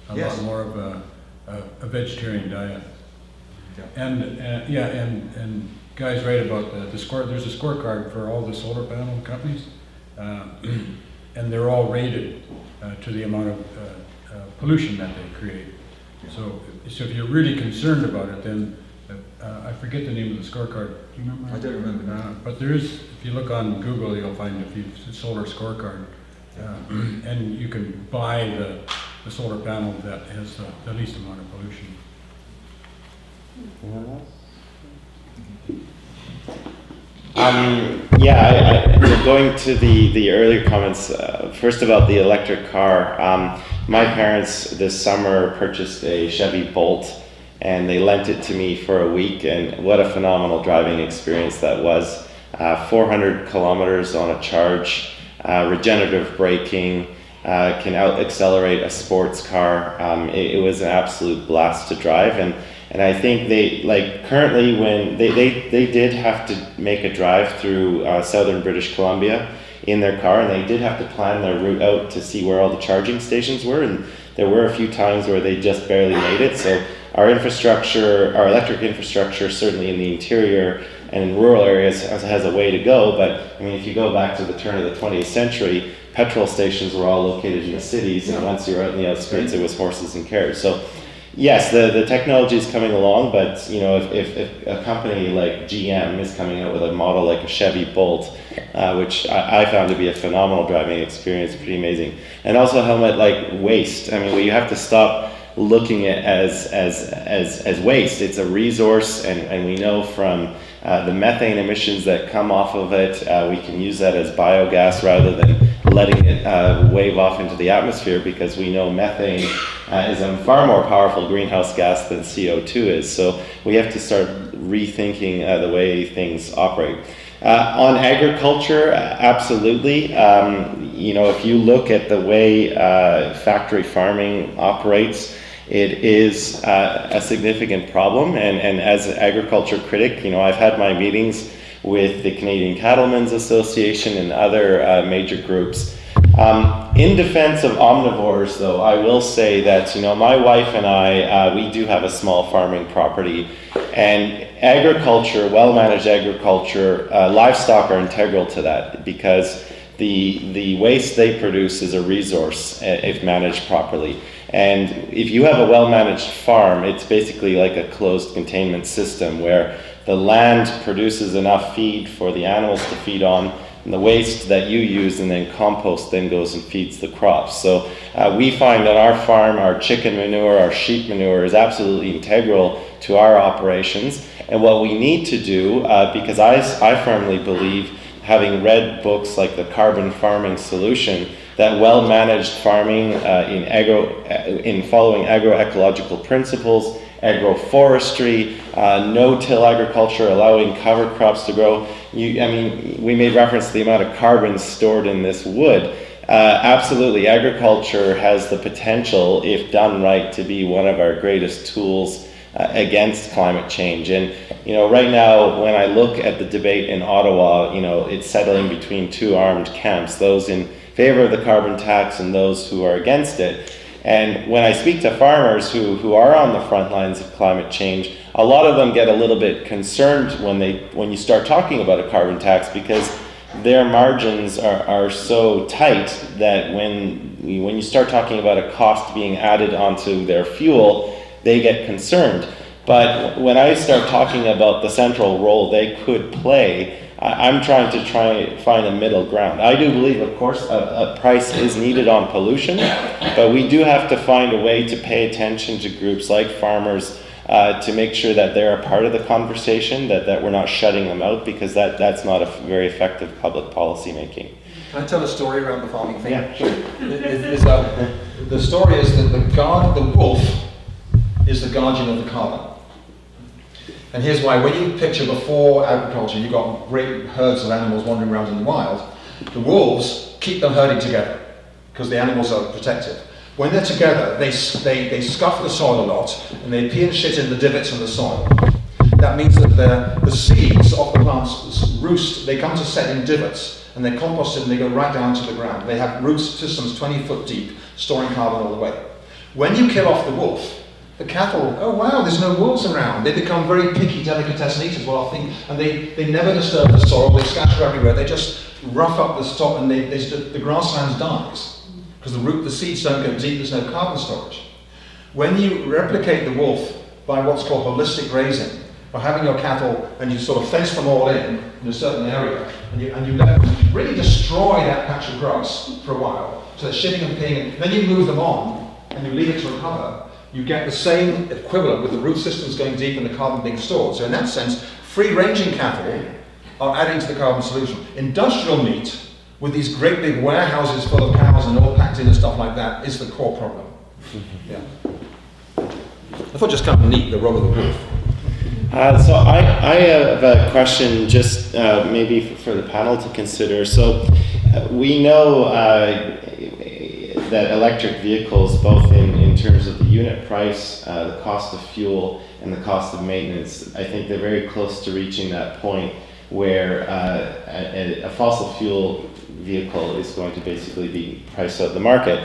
a lot more of a vegetarian diet. Yeah. And guys write about the score. There's a scorecard for all the solar panel companies, and they're all rated to the amount of pollution that they create. So if you're really concerned about it, then I forget the name of the scorecard. Do you remember? I don't remember. But there is, if you look on Google, you'll find a solar scorecard, and you can buy the solar panel that has the least amount of pollution. Going to the earlier comments, first about the electric car. My parents this summer purchased a Chevy Bolt, and they lent it to me for a week, and what a phenomenal driving experience that was. 400 kilometers on a charge, regenerative braking, can out-accelerate a sports car. It was an absolute blast to drive, and I think they, currently when they did have to make a drive through southern British Columbia in their car, and they did have to plan their route out to see where all the charging stations were, and there were a few times where they just barely made it. So our electric infrastructure, certainly in the interior and in rural areas, has a way to go. But I mean, if you go back to the turn of the 20th century, petrol stations were all located in the cities, and once you're out in the outskirts, it was horses and carriage. So yes, the technology is coming along, but if a company like GM is coming out with a model like a Chevy Bolt, which I found to be a phenomenal driving experience, pretty amazing. And also a helmet like waste. I mean, you have to stop looking at as waste. It's a resource, and we know from the methane emissions that come off of it, we can use that as biogas rather than letting it wave off into the atmosphere, because we know methane is a far more powerful greenhouse gas than CO2 is. So we have to start rethinking the way things operate. On agriculture, absolutely. If you look at the way factory farming operates, it is a significant problem. And as an agriculture critic, I've had my meetings with the Canadian Cattlemen's Association and other major groups. In defense of omnivores, though, I will say that, my wife and I, we do have a small farming property, and agriculture, well-managed agriculture, livestock are integral to that, because the waste they produce is a resource if managed properly. And if you have a well-managed farm, it's basically like a closed containment system where the land produces enough feed for the animals to feed on, and the waste that you use and then compost then goes and feeds the crops. So we find that our farm, our chicken manure, our sheep manure is absolutely integral to our operations. And what we need to do, because I firmly believe, having read books like The Carbon Farming Solution, that well-managed farming in following agroecological principles, agroforestry, no-till agriculture, allowing cover crops to grow. We made reference to the amount of carbon stored in this wood, Absolutely, agriculture has the potential, if done right, to be one of our greatest tools against climate change. And right now, when I look at the debate in Ottawa, it's settling between two armed camps: those in favor of the carbon tax and those who are against it. And when I speak to farmers who are on the front lines of climate change, a lot of them get a little bit concerned when you start talking about a carbon tax, because their margins are so tight that when you start talking about a cost being added onto their fuel, they get concerned. But when I start talking about the central role they could play, I'm trying to find a middle ground. I do believe, of course, a price is needed on pollution, but we do have to find a way to pay attention to groups like farmers to make sure that they're a part of the conversation, that we're not shutting them out, because that's not a very effective public policy making. Can I tell a story around the farming thing? Yeah, sure. The story is that the wolf is the guardian of the carbon. And here's why. When you picture before agriculture, you've got great herds of animals wandering around in the wild. The wolves keep them herding together because the animals are protected. When they're together, they scuff the soil a lot, and they pee and shit in the divots in the soil. That means that the seeds of the plants roost, they come to set in divots, and they're composted and they go right down to the ground. They have root systems 20 foot deep, storing carbon all the way. When you kill off the wolf, the cattle, oh wow, there's no wolves around. They become very picky delicatessen eaters, and they never disturb the soil, they scatter everywhere, they just rough up the stock, and the grasslands dies. Because the seeds don't go deep, there's no carbon storage. When you replicate the wolf by what's called holistic grazing, by having your cattle and you sort of fence them all in a certain area, and you let them really destroy that patch of grass for a while, so they're shitting and peeing, and then you move them on and you leave it to recover, you get the same equivalent with the root systems going deep and the carbon being stored. So in that sense, free-ranging cattle are adding to the carbon solution. Industrial meat, with these great big warehouses full of cows and all packed in and stuff like that, is the core problem. Yeah. I thought just kind of neat, the role of the wolf. So I have a question just maybe for the panel to consider. So we know that electric vehicles, both in terms of the unit price, the cost of fuel, and the cost of maintenance, I think they're very close to reaching that point where a fossil fuel vehicle is going to basically be priced out of the market.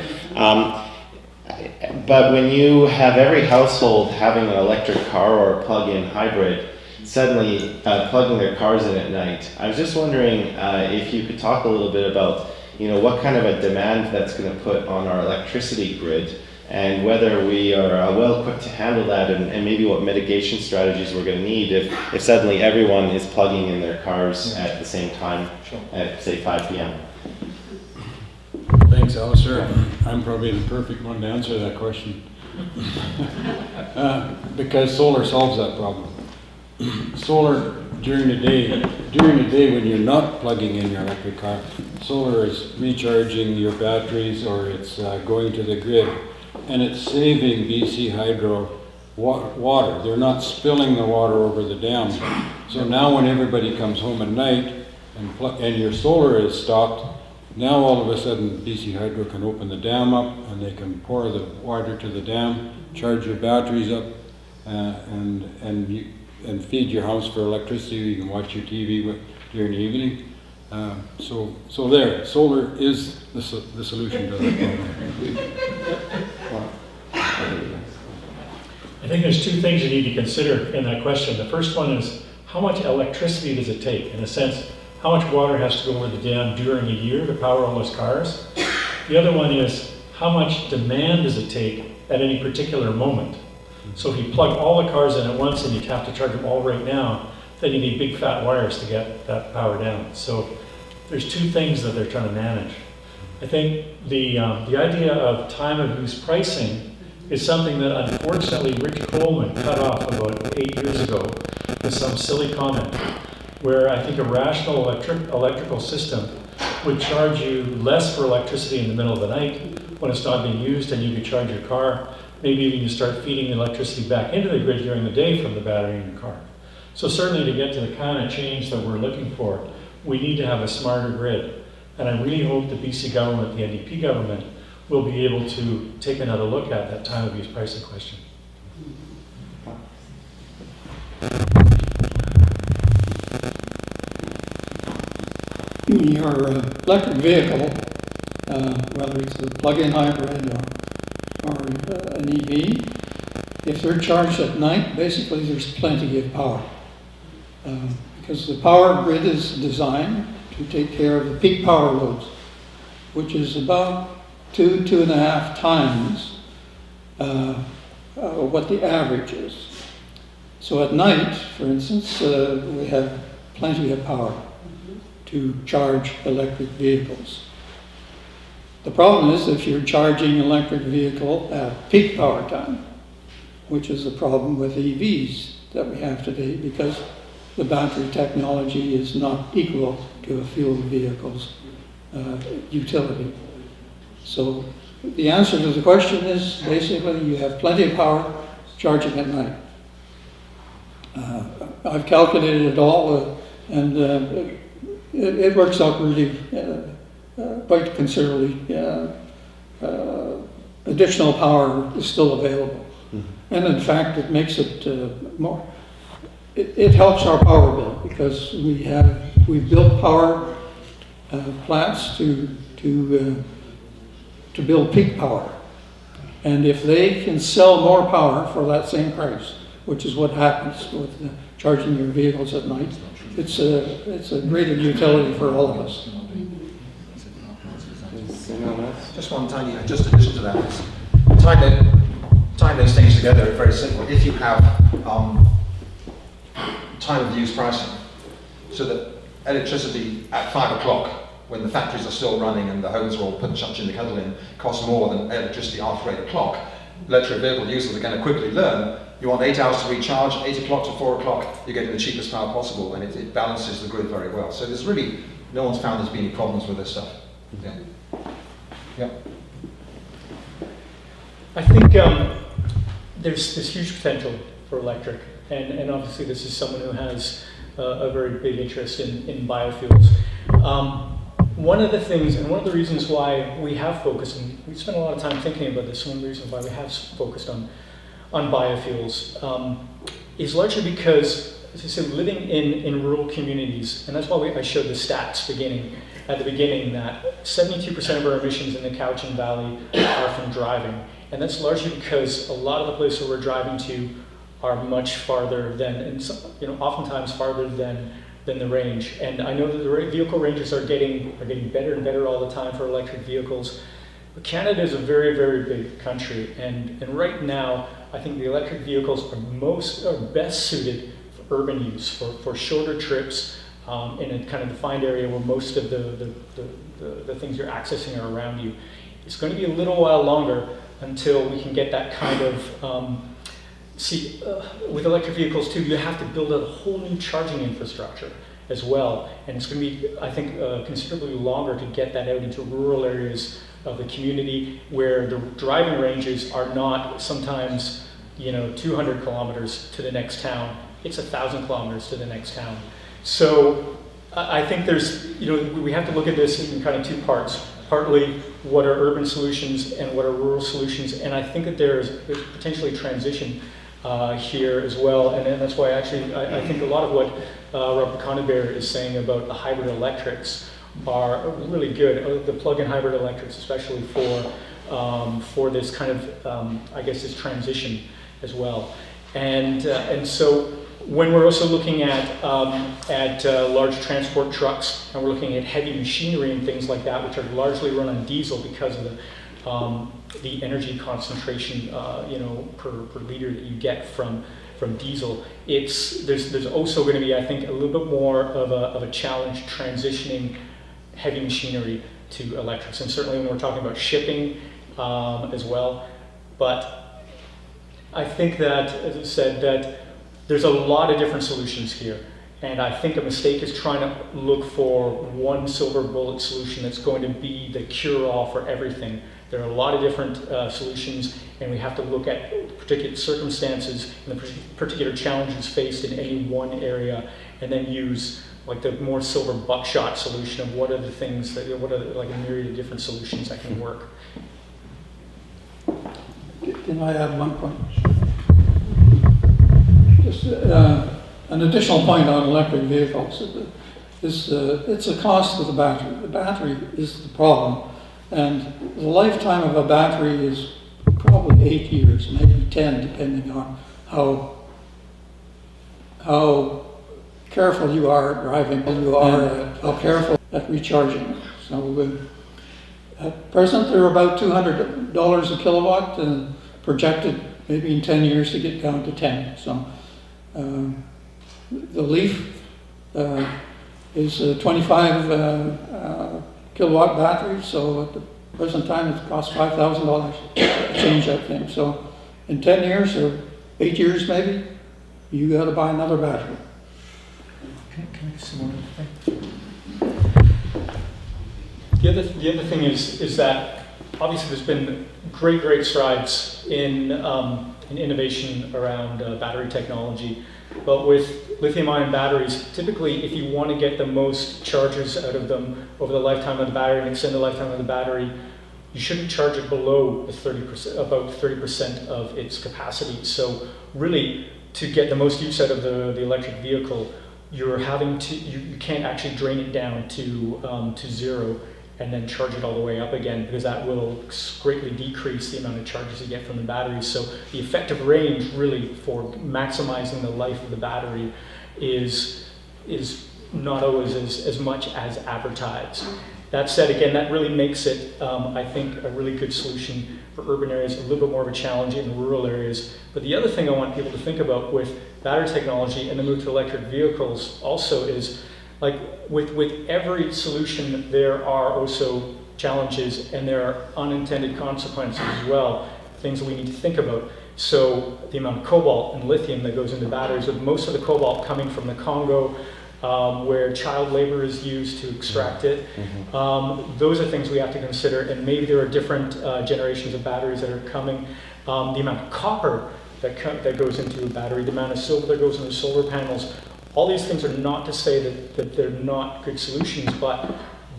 But when you have every household having an electric car or a plug-in hybrid, suddenly plugging their cars in at night, I was just wondering if you could talk a little bit about what kind of a demand that's going to put on our electricity grid, and whether we are well equipped to handle that, and maybe what mitigation strategies we're going to need if suddenly everyone is plugging in their cars at the same time at, say, 5 p.m. Thanks, Alistair. I'm probably the perfect one to answer that question. Because solar solves that problem. Solar during the day when you're not plugging in your electric car, solar is recharging your batteries, or it's going to the grid, and it's saving BC Hydro water. They're not spilling the water over the dam. So now when everybody comes home at night and your solar is stopped, now all of a sudden BC Hydro can open the dam up and they can pour the water to the dam, charge your batteries up, and feed your house for electricity. You can watch your TV during the evening. So solar is the solution to that problem. I think there's two things you need to consider in that question. The first one is, how much electricity does it take? In a sense, how much water has to go over the dam during a year to power all those cars? The other one is, how much demand does it take at any particular moment? So if you plug all the cars in at once and you have to charge them all right now, then you need big fat wires to get that power down. So there's two things that they're trying to manage. I think the idea of time of use pricing is something that unfortunately Rich Coleman cut off about 8 years ago with some silly comment, where I think a rational electrical system would charge you less for electricity in the middle of the night when it's not being used, and you could charge your car. Maybe even you start feeding the electricity back into the grid during the day from the battery in your car. So certainly to get to the kind of change that we're looking for, we need to have a smarter grid. And I really hope the BC government, the NDP government, will be able to take another look at that time of use pricing question. Your electric vehicle, whether it's a plug-in hybrid or an EV, if they're charged at night, basically there's plenty of power. Because the power grid is designed to take care of the peak power loads, which is about 2.5 times what the average is. So at night, for instance, we have plenty of power to charge electric vehicles. The problem is if you're charging an electric vehicle at peak power time, which is the problem with EVs that we have today, because the battery technology is not equal to a fuel vehicle's utility. So the answer to the question is basically you have plenty of power charging at night. I've calculated it all and it works out really quite considerably. Additional power is still available. And in fact, it makes it more, it helps our power bill because we've built power plants to build peak power. And if they can sell more power for that same price, which is what happens with charging your vehicles at night, it's a greater utility for all of us. Just one tiny, just addition to that is, tying those things together is very simple. If you have time of use pricing, so that electricity at 5 o'clock, when the factories are still running and the homes are all putting chucking the kettle in, costs more than electricity after 8 o'clock, electric vehicle users are going to quickly learn you want 8 hours to recharge, 8 o'clock to 4 o'clock, you're getting the cheapest power possible, and it balances the grid very well. So there's really, no one's found there's been any problems with this stuff. Yeah. Yeah. I think there's this huge potential for electric, and obviously this is someone who has a very big interest in biofuels. One of the things, and one of the reasons why we have focused, and we spent a lot of time thinking about this, one of the reasons why we have focused on biofuels is largely because, as I said, living in rural communities, and that's why I showed the stats at the beginning that 72% of our emissions in the Cowichan Valley are from driving. And that's largely because a lot of the places we're driving to are much farther than, and oftentimes farther than the range. And I know that the vehicle ranges are getting better and better all the time for electric vehicles. But Canada is a very, very big country, and right now I think the electric vehicles are best suited for urban use, for shorter trips in a kind of defined area where most of the things you're accessing are around you. It's going to be a little while longer until we can get that kind of, with electric vehicles too, you have to build a whole new charging infrastructure as well. And it's going to be, I think, considerably longer to get that out into rural areas of the community where the driving ranges are not sometimes, 200 kilometers to the next town. It's 1,000 kilometers to the next town. So I think we have to look at this in kind of two parts. Partly what are urban solutions and what are rural solutions, and I think that there's potentially transition here as well, and that's why actually I think a lot of what Rob Connebear is saying about the hybrid electrics are really good. The plug-in hybrid electrics, especially for this kind of this transition as well, and so. When we're also looking at large transport trucks, and we're looking at heavy machinery and things like that, which are largely run on diesel because of the energy concentration, per liter that you get from diesel. There's also going to be, I think, a little bit more of a challenge transitioning heavy machinery to electrics, and certainly when we're talking about shipping as well. But I think that, as I said, that there's a lot of different solutions here, and I think a mistake is trying to look for one silver bullet solution that's going to be the cure-all for everything. There are a lot of different solutions, and we have to look at particular circumstances and the particular challenges faced in any one area, and then use like the more silver buckshot solution of what are the things that, what are like a myriad of different solutions that can work. Can I add one point? Just an additional point on electric vehicles. It's the cost of the battery. The battery is the problem. And the lifetime of a battery is probably 8 years, maybe 10, depending on how careful you are at driving, how careful at recharging. So at present, they're about $200 a kilowatt, and projected maybe in 10 years to get down to 10. So the Leaf is a 25 kilowatt battery, so at the present time it costs $5,000 to change that thing. So in 10 years or 8 years maybe, you got to buy another battery. Can I just say one other thing? The other thing is that obviously there's been great strides in innovation around battery technology, but with lithium-ion batteries, typically if you want to get the most charges out of them over the lifetime of the battery and extend the lifetime of the battery, you shouldn't charge it below the 30%, about 30% of its capacity. So really, to get the most use out of the electric vehicle, you're having to, you can't actually drain it down to zero and then charge it all the way up again, because that will greatly decrease the amount of charges you get from the batteries. So the effective range really for maximizing the life of the battery is not always as much as advertised. That said, again, that really makes it, I think, a really good solution for urban areas, a little bit more of a challenge in rural areas. But the other thing I want people to think about with battery technology and the move to electric vehicles also is, like with every solution, there are also challenges and there are unintended consequences as well, things that we need to think about. So the amount of cobalt and lithium that goes into batteries, with most of the cobalt coming from the Congo, where child labor is used to extract it. Those are things we have to consider, and maybe there are different generations of batteries that are coming. The amount of copper that goes into a battery, the amount of silver that goes into solar panels, all these things are not to say that they're not good solutions, but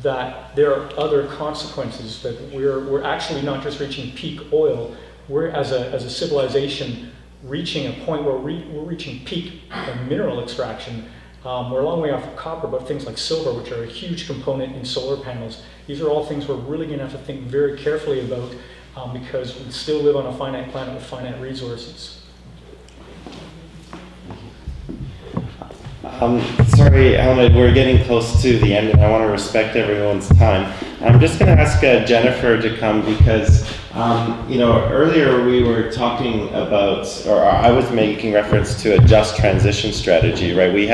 that there are other consequences, that we're actually not just reaching peak oil, we're as a civilization reaching a point where we're reaching peak mineral extraction. We're a long way off of copper, but things like silver, which are a huge component in solar panels, these are all things we're really going to have to think very carefully about, because we still live on a finite planet with finite resources. Sorry, Helmut, we're getting close to the end and I want to respect everyone's time. I'm just going to ask Jennifer to come because, earlier we were talking about, or I was making reference to a just transition strategy, right? We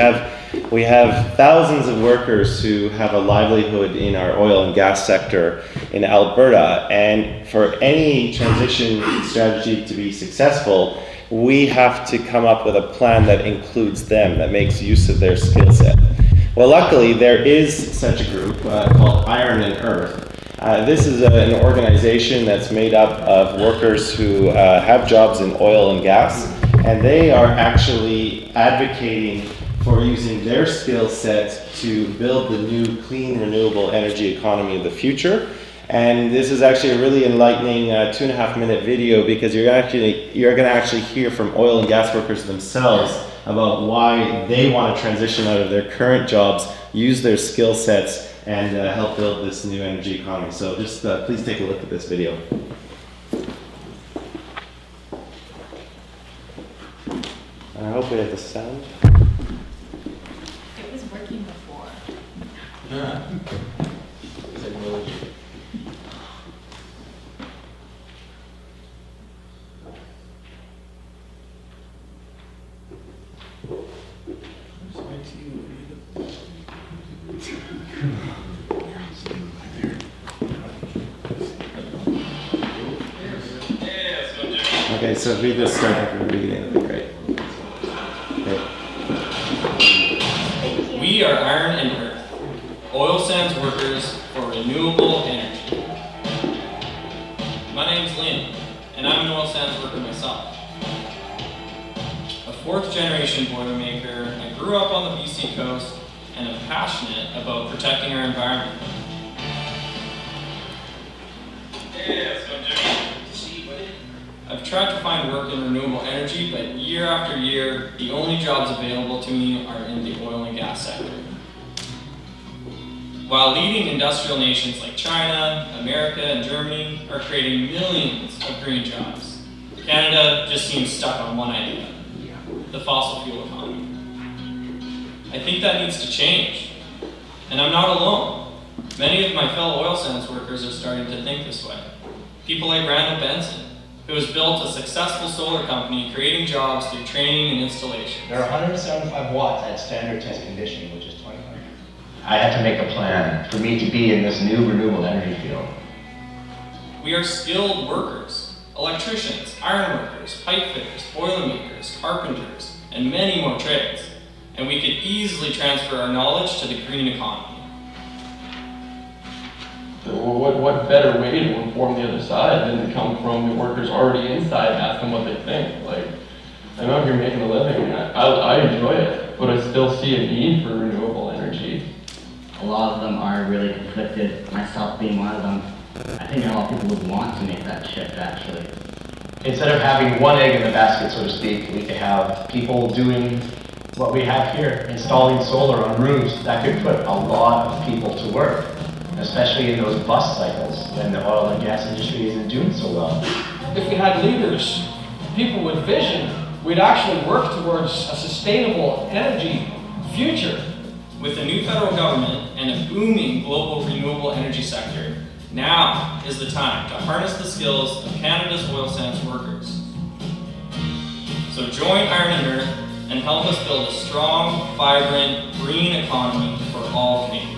have thousands of workers who have a livelihood in our oil and gas sector in Alberta, and for any transition strategy to be successful, we have to come up with a plan that includes them, that makes use of their skill set. Well, luckily, there is such a group called Iron and Earth. This is an organization that's made up of workers who have jobs in oil and gas, and they are actually advocating for using their skill set to build the new clean renewable energy economy of the future. And this is actually a really enlightening 2.5-minute video, because you're going to actually hear from oil and gas workers themselves about why they want to transition out of their current jobs, use their skill sets, and help build this new energy economy. So just please take a look at this video. I hope we have the sound. It was working before. Okay, so if we just start from the beginning, that'd be great. Okay. We are Iron and Earth, oil sands workers for renewable energy. My name's Lynn, and I'm an oil sands worker myself. A 4th generation Boilermaker, I grew up on the BC coast and am passionate about protecting our environment. I've tried to find work in renewable energy, but year after year, the only jobs available to me are in the oil and gas sector. While leading industrial nations like China, America, and Germany are creating millions of green jobs, Canada just seems stuck on one idea: the fossil fuel economy. I think that needs to change, and I'm not alone. Many of my fellow oil sands workers are starting to think this way. People like Randall Benson, who has built a successful solar company creating jobs through training and installation. There are 175 watts at standard test condition, which is 25. I had to make a plan for me to be in this new renewable energy field. We are skilled workers: electricians, iron workers, pipe fitters, boilermakers, carpenters, and many more trades. And we could easily transfer our knowledge to the green economy. What better way to inform the other side than to come from the workers already inside and ask them what they think? Like, I'm out here making a living, and I enjoy it, but I still see a need for renewable energy. A lot of them are really conflicted, myself being one of them. I think a lot of people would want to make that shift, actually. Instead of having one egg in the basket, so to speak, we could have people doing what we have here, installing solar on roofs. That could put a lot of people to work, especially in those bust cycles when the oil and gas industry isn't doing so well. If we had leaders, people with vision, we'd actually work towards a sustainable energy future. With a new federal government and a booming global renewable energy sector, now is the time to harness the skills of Canada's oil sands workers. So join Iron and Earth and help us build a strong, vibrant, green economy for all Canadians.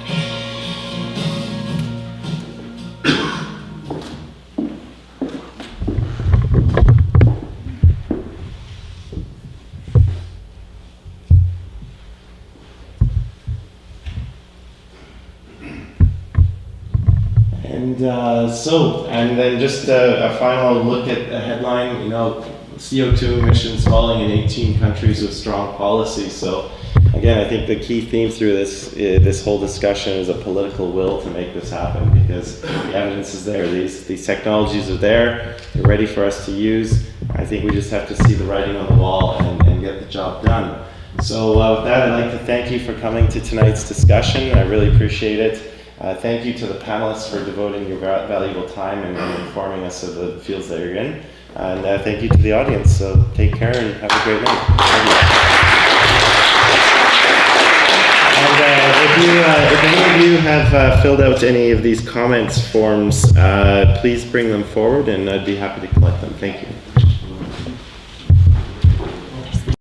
And then just a final look at the headline, you know, CO2 emissions falling in 18 countries with strong policy. So again, I think the key theme through this whole discussion is a political will to make this happen, because the evidence is there. These technologies are there. They're ready for us to use. I think we just have to see the writing on the wall and get the job done. So with that, I'd like to thank you for coming to tonight's discussion. I really appreciate it. Thank you to the panelists for devoting your valuable time and informing us of the fields that you're in. And thank you to the audience. So take care and have a great night. And if any of you have filled out any of these comments forms, please bring them forward and I'd be happy to collect them. Thank you.